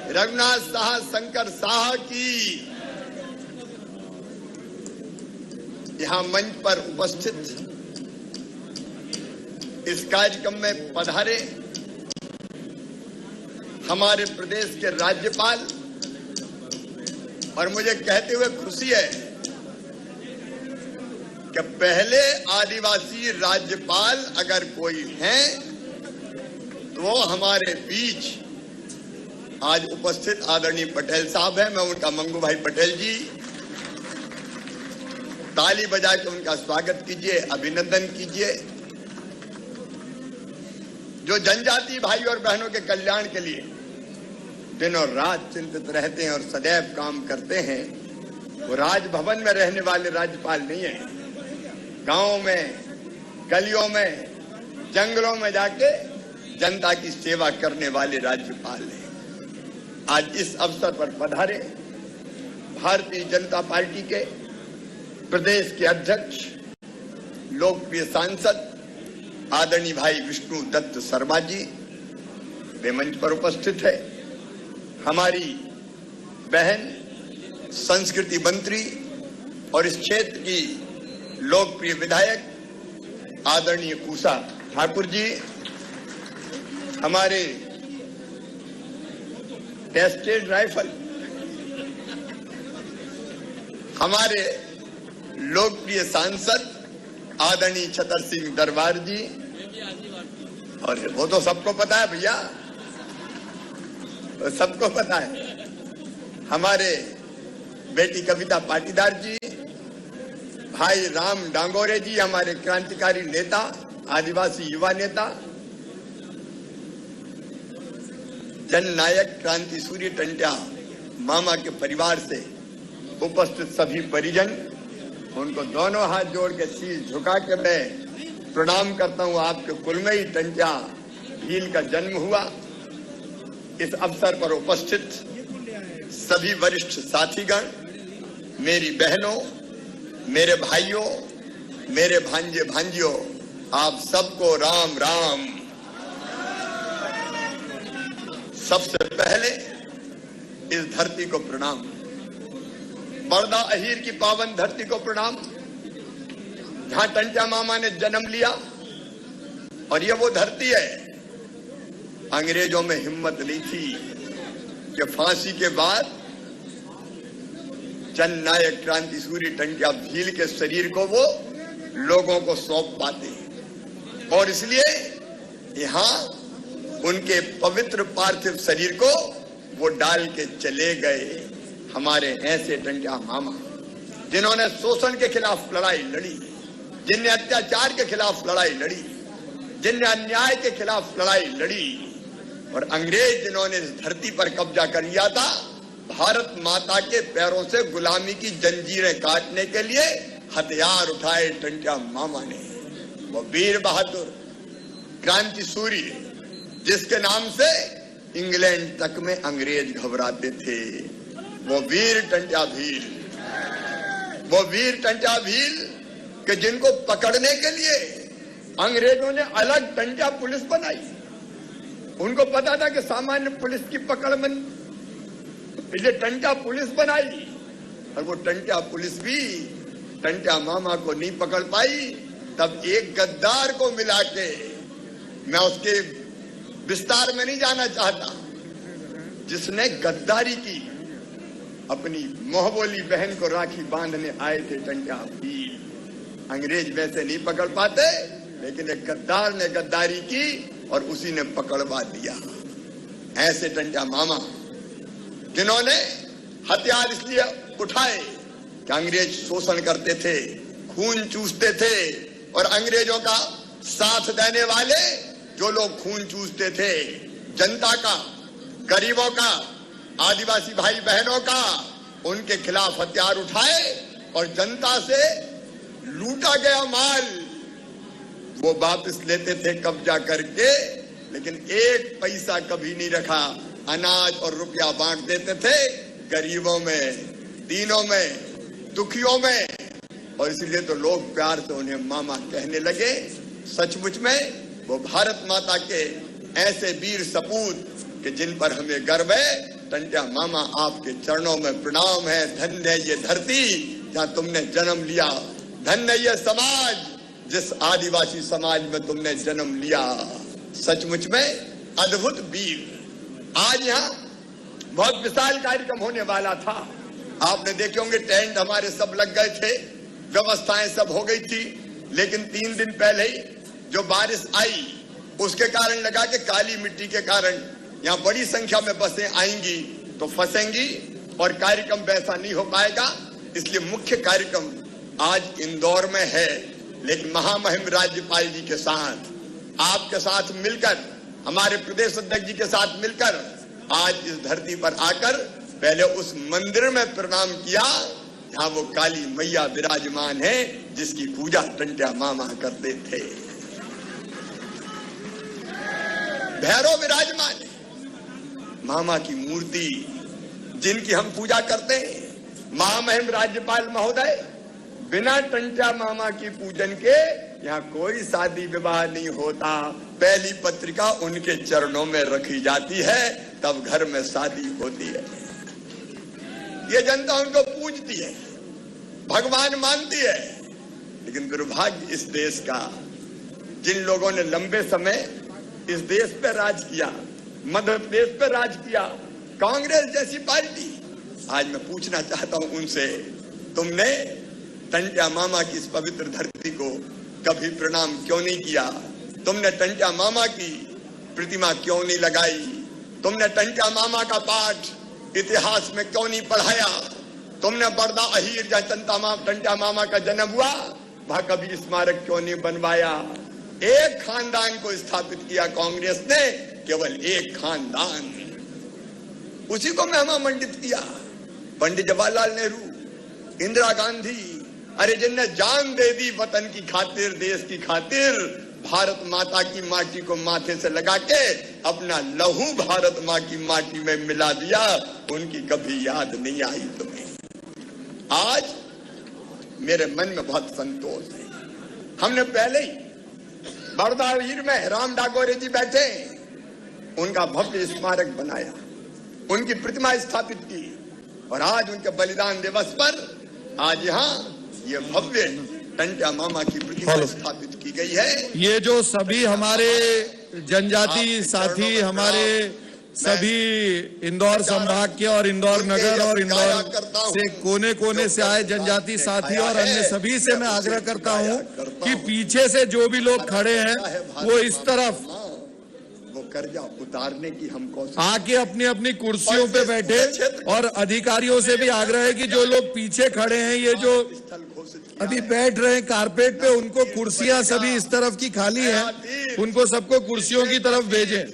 रघुनाथ साह शंकर साह की। यहां मंच पर उपस्थित इस कार्यक्रम में पधारे हमारे प्रदेश के राज्यपाल, और मुझे कहते हुए खुशी है कि पहले आदिवासी राज्यपाल अगर कोई हैं तो वो हमारे बीच आज उपस्थित आदरणीय पटेल साहब हैं। मैं उनका मंगू भाई पटेल जी, ताली बजा के उनका स्वागत कीजिए, अभिनंदन कीजिए। जो जनजाति भाई और बहनों के कल्याण के लिए दिनों रात चिंतित रहते हैं और सदैव काम करते हैं, वो राजभवन में रहने वाले राज्यपाल नहीं है, गांवों में, गलियों में, जंगलों में जाके जनता की सेवा करने वाले राज्यपाल हैं। आज इस अवसर पर पधारे भारतीय जनता पार्टी के प्रदेश के अध्यक्ष, लोकप्रिय सांसद आदरणीय भाई विष्णु दत्त शर्मा जी, वे मंच पर उपस्थित है। हमारी बहन संस्कृति मंत्री और इस क्षेत्र की लोकप्रिय विधायक आदरणीय उषा ठाकुर जी, हमारे टेस्टेड राइफल, हमारे लोकप्रिय सांसद आदरणीय छतर सिंह दरबार जी, और वो तो सबको पता है भैया, सबको पता है। हमारे बेटी कविता पाटीदार जी, भाई राम डांगोरे जी, हमारे क्रांतिकारी नेता, आदिवासी युवा नेता, जननायक क्रांति सूर्य टंट्या मामा के परिवार से उपस्थित सभी परिजन, उनको दोनों हाथ जोड़ के शीश झुका के मैं प्रणाम करता हूं। आपके कुल में ही टंट्या भील का जन्म हुआ। इस अवसर पर उपस्थित सभी वरिष्ठ साथीगण, मेरी बहनों, मेरे भाइयों, मेरे भांजे भांजियों, आप सबको राम राम। सबसे पहले इस धरती को प्रणाम, बड़दा अहीर की पावन धरती को प्रणाम, जहां टंट्या मामा ने जन्म लिया। और ये वो धरती है, अंग्रेजों में हिम्मत नहीं थी कि फांसी के बाद जननायक क्रांति सूर्य टंट्या भील के शरीर को वो लोगों को सौंप पाते, और इसलिए यहां उनके पवित्र पार्थिव शरीर को वो डाल के चले गए हमारे ऐसे टंट्या मामा, जिन्होंने शोषण के खिलाफ लड़ाई लड़ी, जिनने अत्याचार के खिलाफ लड़ाई लड़ी, जिनने अन्याय के खिलाफ लड़ाई लड़ी, और अंग्रेज जिन्होंने इस धरती पर कब्जा कर लिया था, भारत माता के पैरों से गुलामी की जंजीरें काटने के लिए हथियार उठाए टंट्या मामा ने। वो वीर बहादुर क्रांति सूर्य, जिसके नाम से इंग्लैंड तक में अंग्रेज घबराते थे, वो वीर टंट्या भील, वो वीर टंट्या भील कि जिनको पकड़ने के लिए अंग्रेजों ने अलग टंट्या पुलिस बनाई। उनको पता था कि सामान्य पुलिस की पकड़ में, इसलिए टंट्या पुलिस बनाई, और वो टंट्या पुलिस भी टंट्या मामा को नहीं पकड़ पाई। तब एक गद्दार को मिला के, मैं उसके विस्तार में नहीं जाना चाहता, जिसने गद्दारी की, अपनी मोहबोली बहन को राखी बांधने आए थे टंट्या भील। अंग्रेज वैसे नहीं पकड़ पाते, लेकिन एक गद्दार ने गद्दारी की और उसी ने पकड़वा दिया। ऐसे टंट्या मामा, जिन्होंने हथियार इसलिए उठाए कि अंग्रेज शोषण करते थे, खून चूसते थे, और अंग्रेजों का साथ देने वाले जो लोग खून चूसते थे, जनता का, गरीबों का, आदिवासी भाई बहनों का, उनके खिलाफ हथियार उठाए और जनता से लूटा गया माल वो वापस लेते थे कब्जा करके, लेकिन एक पैसा कभी नहीं रखा। अनाज और रुपया बांट देते थे गरीबों में, दीनों में, दुखियों में, और इसलिए तो लोग प्यार से उन्हें मामा कहने लगे। सचमुच में वो भारत माता के ऐसे वीर सपूत कि जिन पर हमें गर्व है। टंट्या मामा, आपके चरणों में प्रणाम है। धन्य है ये धरती जहाँ तुमने जन्म लिया, धन्य है ये समाज जिस आदिवासी समाज में तुमने जन्म लिया। सचमुच में अद्भुत वीर। आज यहाँ बहुत विशाल कार्यक्रम होने वाला था। आपने देखे होंगे टेंट हमारे सब लग गए थे, व्यवस्थाएं सब हो गई थी, लेकिन 3 दिन पहले ही जो बारिश आई उसके कारण लगा कि काली मिट्टी के कारण यहाँ बड़ी संख्या में बसें आएंगी तो फंसेंगी और कार्यक्रम वैसा नहीं हो पाएगा। इसलिए मुख्य कार्यक्रम आज इंदौर में है, लेकिन महामहिम राज्यपाल जी के साथ, आपके साथ मिलकर, हमारे प्रदेश अध्यक्ष जी के साथ मिलकर आज इस धरती पर आकर पहले उस मंदिर में प्रणाम किया जहां वो काली मैया विराजमान है, जिसकी पूजा टंट्या मामा करते थे। भैरव विराजमान है, मामा की मूर्ति जिनकी हम पूजा करते हैं। महामहिम राज्यपाल महोदय, बिना टंट्या मामा की पूजन के यहाँ कोई शादी विवाह नहीं होता। पहली पत्रिका उनके चरणों में रखी जाती है, तब घर में शादी होती है। ये जनता उनको पूजती है, भगवान मानती है। लेकिन दुर्भाग्य इस देश का, जिन लोगों ने लंबे समय इस देश पे राज किया, मध्य प्रदेश पे राज किया, कांग्रेस जैसी पार्टी, आज मैं पूछना चाहता हूं उनसे, तुमने टंट्या मामा की इस पवित्र धरती को कभी प्रणाम क्यों नहीं किया? तुमने टंट्या मामा की प्रतिमा क्यों नहीं लगाई? तुमने टंट्या मामा का पाठ इतिहास में क्यों नहीं पढ़ाया? तुमने बरदा अहीर जहाँ टंट्या मामा का जन्म हुआ वहां कभी स्मारक क्यों नहीं बनवाया? एक खानदान को स्थापित किया कांग्रेस ने, केवल एक खानदान, उसी को महिमा मंडित किया। पंडित जवाहरलाल नेहरू, इंदिरा गांधी, अरे जिनने जान दे दी वतन की खातिर, देश की खातिर, भारत माता की माटी को माथे से लगा के अपना लहू भारत माँ की माटी में मिला दिया, उनकी कभी याद नहीं आई तुम्हें। आज मेरे मन में बहुत संतोष है। हमने पहले ही बरदावीर में राम डागोरे जी बैठे, उनका भव्य स्मारक बनाया, उनकी प्रतिमा स्थापित की, और आज उनके बलिदान दिवस पर आज यहाँ ये भव्य टंट्या मामा की प्रतिमा स्थापित की गई है। ये जो सभी हमारे जनजाति साथी, हमारे सभी इंदौर संभाग के और इंदौर नगर और इंदौर से कोने कोने से आए जनजाति साथी और अन्य सभी से मैं आग्रह करता हूं कि पीछे से जो भी लोग खड़े हैं वो इस तरफ वो कर्जा उतारने की हमको आके अपनी अपनी कुर्सियों पे बैठे, और अधिकारियों से भी आग्रह है कि जो लोग पीछे खड़े हैं, ये जो अभी बैठ रहे हैं कारपेट पे, उनको कुर्सियां सभी इस तरफ की खाली हैं, उनको सबको कुर्सियों की तरफ भेजें।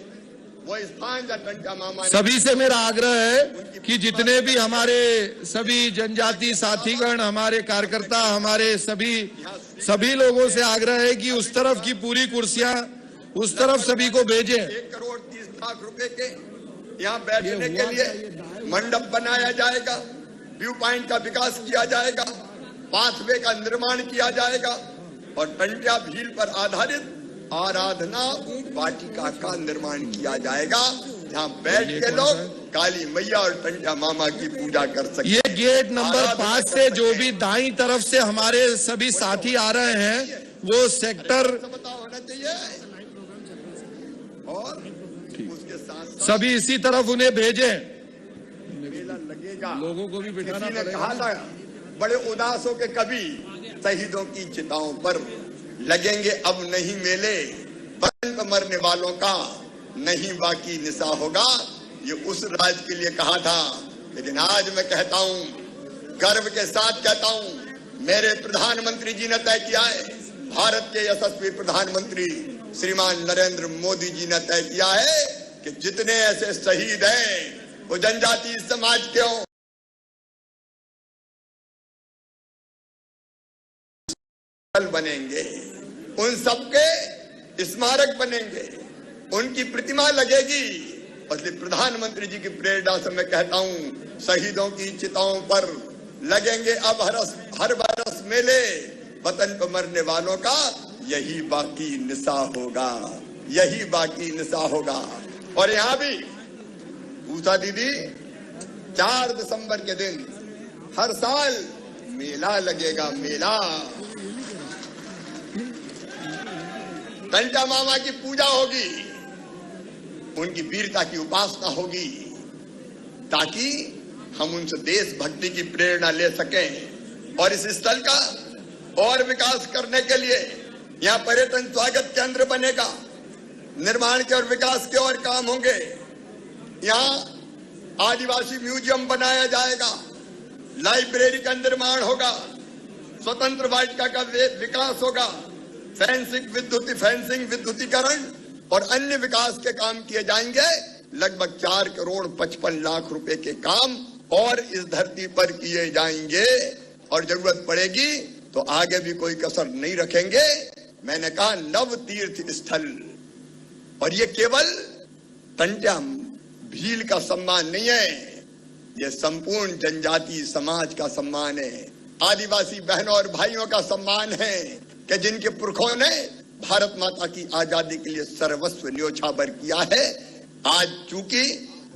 वो स्थान टंट्या मामा, सभी से मेरा आग्रह है कि जितने भी हमारे सभी जनजाति साथीगण, हमारे कार्यकर्ता, हमारे सभी लोगों से आग्रह है कि उस तरफ की पूरी कुर्सियां उस तरफ सभी को भेजें। 1 करोड़ 30 लाख रुपए के यहाँ बैठने के लिए मंडप बनाया जाएगा, व्यू पॉइंट का विकास किया जाएगा, पाथवे का निर्माण किया जाएगा, और टंट्या भील पर आधारित आराधना वाटिका का निर्माण किया जाएगा, जहाँ बैठ के लोग काली मैया और टंट्या मामा की पूजा कर सके। ये गेट नंबर 5 से जो भी दाईं तरफ से हमारे सभी साथी आ रहे हैं, वो सेक्टर होना चाहिए, और उसके साथ सभी इसी तरफ उन्हें भेजें। मेला लगेगा, लोगों को भी बिठाना किसी ने कहा था, बड़े उदास हो के कभी शहीदों की चिताओं पर लगेंगे अब नहीं मेले, बरन पर मरने वालों का नहीं बाकी निशा होगा। ये उस राज के लिए कहा था, लेकिन आज मैं कहता हूं, गर्व के साथ कहता हूं, मेरे प्रधानमंत्री जी ने तय किया है, भारत के यशस्वी प्रधानमंत्री श्रीमान नरेंद्र मोदी जी ने तय किया है कि जितने ऐसे शहीद हैं वो जनजाति समाज के हों, बनेंगे, उन सबके स्मारक बनेंगे, उनकी प्रतिमा लगेगी। इसलिए प्रधानमंत्री जी की प्रेरणा से मैं कहता हूं, शहीदों की चिताओं पर लगेंगे अब हर बरस मेले, वतन पर मरने वालों का यही बाकी निशा होगा, यही बाकी निशा होगा। और यहाँ भी पूछा दीदी, 4 दिसंबर के दिन हर साल मेला लगेगा, मेला। टंटा मामा की पूजा होगी, उनकी वीरता की उपासना होगी, ताकि हम उनसे देशभक्ति की प्रेरणा ले सकें। और इस स्थल का और विकास करने के लिए यहाँ पर्यटन स्वागत केंद्र बनेगा, निर्माण के और विकास के और काम होंगे। यहाँ आदिवासी म्यूजियम बनाया जाएगा, लाइब्रेरी का निर्माण होगा, स्वतंत्र वाटिका का विकास होगा, फेंसिंग विद्युतीकरण और अन्य विकास के काम किए जाएंगे। लगभग 4 करोड़ 55 लाख रुपए के काम और इस धरती पर किए जाएंगे, और जरूरत पड़ेगी तो आगे भी कोई कसर नहीं रखेंगे। मैंने कहा नव तीर्थ स्थल, और ये केवल टंट्या भील का सम्मान नहीं है, ये संपूर्ण जनजातीय समाज का सम्मान है, आदिवासी बहनों और भाइयों का सम्मान है कि जिनके पुरखों ने भारत माता की आजादी के लिए सर्वस्व न्योछावर किया है। आज चूंकि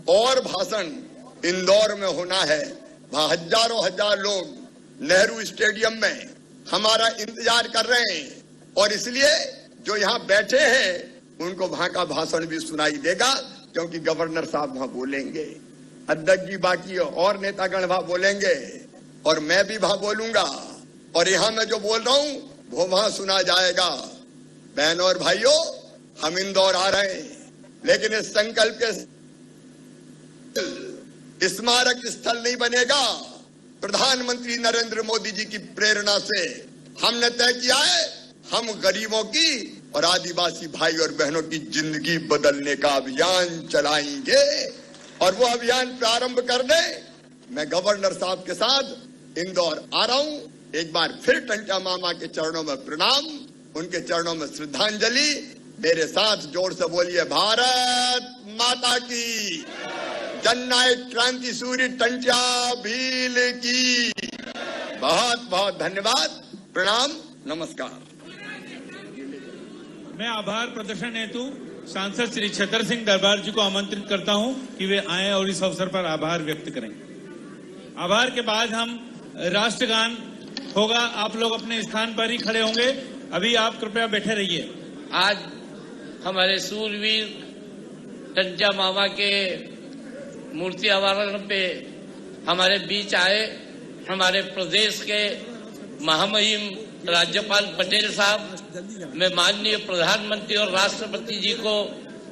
और भाषण इंदौर में होना है, वहां हजारों हजार लोग नेहरू स्टेडियम में हमारा इंतजार कर रहे हैं, और इसलिए जो यहाँ बैठे हैं उनको वहां का भाषण भी सुनाई देगा, क्योंकि गवर्नर साहब वहां बोलेंगे, अध्यक्ष जी बाकी और नेतागण वहां बोलेंगे, और मैं भी वहां बोलूंगा, और यहाँ मैं जो बोल रहा हूं वो वहां सुना जाएगा। बहनों और भाइयों, हम इंदौर आ रहे हैं, लेकिन इस संकल्प के स्मारक स्थल नहीं बनेगा। प्रधानमंत्री नरेंद्र मोदी जी की प्रेरणा से हमने तय किया है, हम गरीबों की और आदिवासी भाई और बहनों की जिंदगी बदलने का अभियान चलाएंगे, और वो अभियान प्रारंभ करने मैं गवर्नर साहब के साथ इंदौर आ रहा हूं। एक बार फिर टंट्या मामा के चरणों में प्रणाम, उनके चरणों में श्रद्धांजलि। मेरे साथ जोर से बोलिए, भारत माता की, जननायक क्रांति सूर्य टंट्या भील की। बहुत बहुत धन्यवाद, प्रणाम, नमस्कार। मैं आभार प्रदर्शन हेतु सांसद श्री छतर सिंह दरबार जी को आमंत्रित करता हूं कि वे आएं और इस अवसर पर आभार व्यक्त करें। आभार के बाद हम राष्ट्रगान होगा, आप लोग अपने स्थान पर ही खड़े होंगे, अभी आप कृपया बैठे रहिए। आज हमारे सूरवीर टंट्या मामा के मूर्ति अनावरण पे हमारे बीच आए हमारे प्रदेश के महामहिम राज्यपाल पटेल साहब। मैं माननीय प्रधानमंत्री और राष्ट्रपति जी को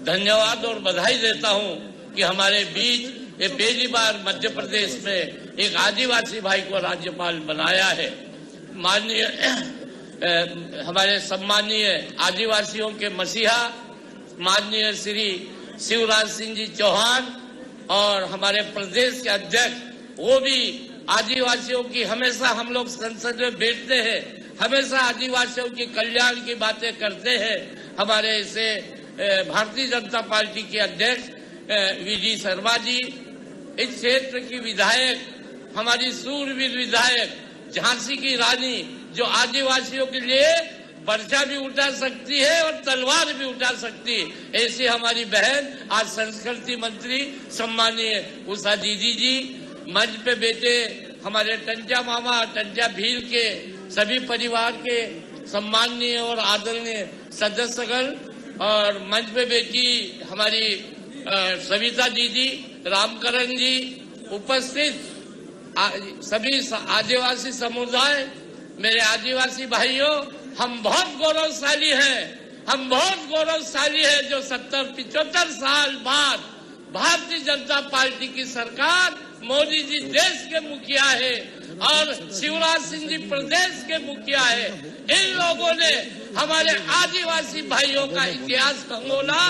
धन्यवाद और बधाई देता हूं कि हमारे बीच ये पहली बार मध्य प्रदेश में एक आदिवासी भाई को राज्यपाल बनाया है। माननीय हमारे सम्मानीय आदिवासियों के मसीहा माननीय श्री शिवराज सिंह जी चौहान और हमारे प्रदेश के अध्यक्ष, वो भी आदिवासियों की हमेशा, हम लोग संसद में बैठते हैं, हमेशा आदिवासियों के कल्याण की बातें करते हैं। हमारे ऐसे भारतीय जनता पार्टी के अध्यक्ष वीडी शर्मा जी, इस क्षेत्र की विधायक, हमारी सूरवीर विधायक झांसी की रानी, जो आदिवासियों के लिए पर्चा भी उठा सकती है और तलवार भी उठा सकती है, ऐसी हमारी बहन आज संस्कृति मंत्री सम्मानीय उषा दीदी जी, मंच पे बैठे हमारे टंट्या मामा, टंट्या भील के सभी परिवार के सम्माननीय और आदरणीय सदस्यगण, और मंच पे बैठी हमारी सविता दीदी, रामकरण जी, उपस्थित सभी आदिवासी समुदाय, मेरे आदिवासी भाइयों, हम बहुत गौरवशाली हैं, हम बहुत गौरवशाली हैं जो 70-75 साल बाद भारतीय जनता पार्टी की सरकार, मोदी जी देश के मुखिया है और शिवराज सिंह जी प्रदेश के मुखिया है। इन लोगों ने हमारे आदिवासी भाइयों का इतिहास खंगोला,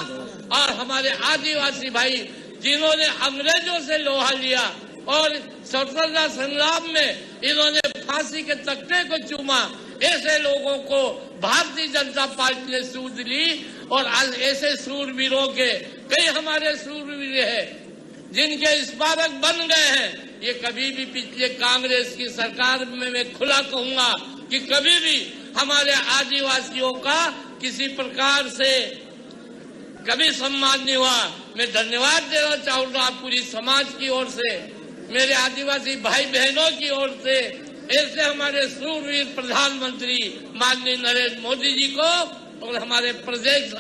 और हमारे आदिवासी भाई जिन्होंने अंग्रेजों से लोहा लिया और स्वतंत्रता संग्राम में इन्होंने फांसी के तख्ते को चूमा, ऐसे लोगों को भारतीय जनता पार्टी ने सूद ली, और आज ऐसे सूरवीरों के कई हमारे सूरवीर हैं जिनके स्मारक बन गए हैं। ये कभी भी पिछले कांग्रेस की सरकार में मैं खुला कहूंगा, कि कभी भी हमारे आदिवासियों का किसी प्रकार से कभी सम्मान नहीं हुआ। मैं धन्यवाद देना चाहूंगा पूरी समाज की ओर से, मेरे आदिवासी भाई बहनों की ओर से, ऐसे हमारे सूरवीर प्रधानमंत्री माननीय नरेंद्र मोदी जी को और हमारे प्रदेश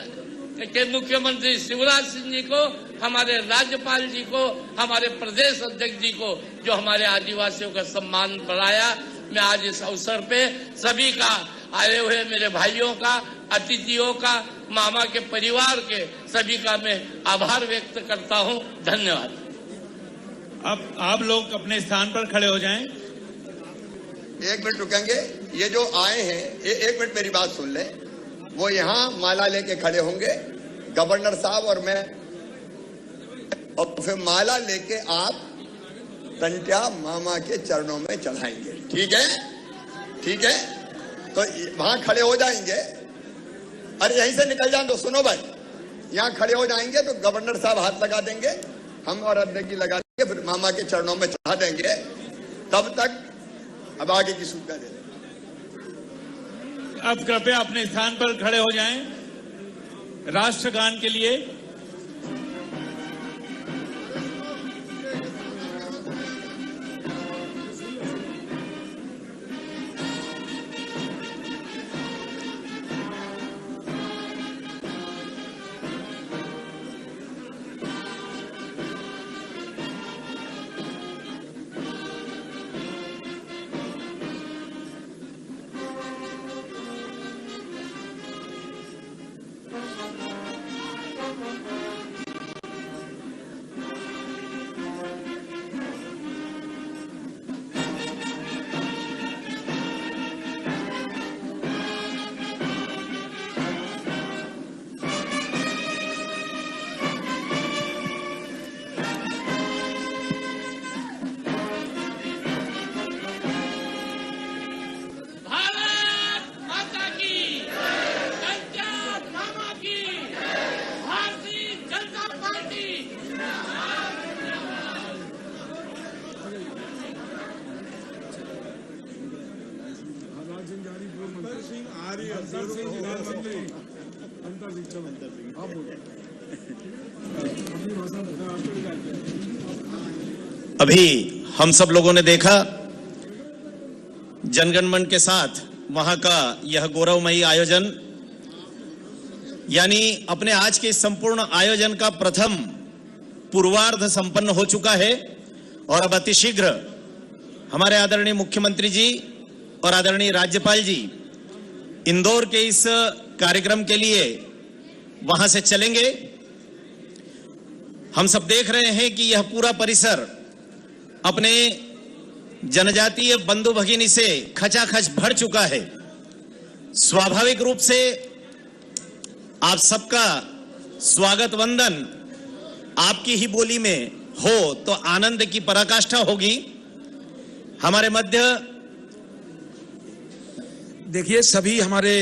के मुख्यमंत्री शिवराज सिंह जी को, हमारे राज्यपाल जी को, हमारे प्रदेश अध्यक्ष जी को, जो हमारे आदिवासियों का सम्मान बढ़ाया। मैं आज इस अवसर पे सभी का, आए हुए मेरे भाइयों का, अतिथियों का, मामा के परिवार के सभी का मैं आभार व्यक्त करता हूं। धन्यवाद। अब आप लोग अपने स्थान पर खड़े हो जाएं। एक मिनट रुकेंगे। ये जो आए हैं, एक मिनट मेरी बात सुन लें। वो यहाँ माला लेके खड़े होंगे, गवर्नर साहब और मैं, और फिर माला लेके आप टंट्या मामा के चरणों में चढ़ाएंगे। ठीक है, ठीक है? तो वहां खड़े हो जाएंगे। अरे यहीं से निकल जाए तो सुनो भाई, यहाँ खड़े हो जाएंगे तो गवर्नर साहब हाथ लगा देंगे, हम और अध्यक्ष जी लगा देंगे, फिर मामा के चरणों में चढ़ा देंगे। तब तक अब आगे की सूचना दे। अब कृपया अपने स्थान पर खड़े हो जाएं राष्ट्रगान के लिए। अभी हम सब लोगों ने देखा जनगण मन के साथ वहां का यह गौरवमयी आयोजन, यानी अपने आज के इस संपूर्ण आयोजन का प्रथम पूर्वार्ध संपन्न हो चुका है और अब अतिशीघ्र हमारे आदरणीय मुख्यमंत्री जी और आदरणीय राज्यपाल जी इंदौर के इस कार्यक्रम के लिए वहां से चलेंगे। हम सब देख रहे हैं कि यह पूरा परिसर अपने जनजातीय बंधु भगिनी से खचाखच भर चुका है। स्वाभाविक रूप से आप सबका स्वागत वंदन आपकी ही बोली में हो तो आनंद की पराकाष्ठा होगी। हमारे मध्य देखिए, सभी हमारे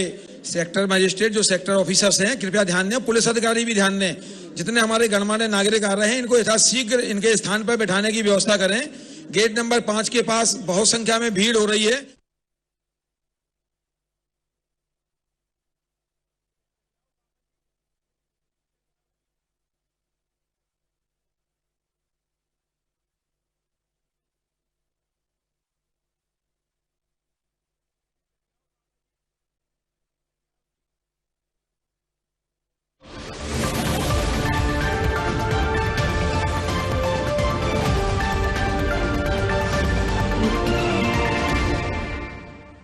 सेक्टर मजिस्ट्रेट जो सेक्टर ऑफिसर्स हैं कृपया ध्यान दें, पुलिस अधिकारी भी ध्यान दें। जितने हमारे गणमान्य नागरिक आ रहे हैं इनको यथाशीघ्र इनके स्थान पर बैठाने की व्यवस्था करें। गेट नंबर 5 के पास बहुत संख्या में भीड़ हो रही है।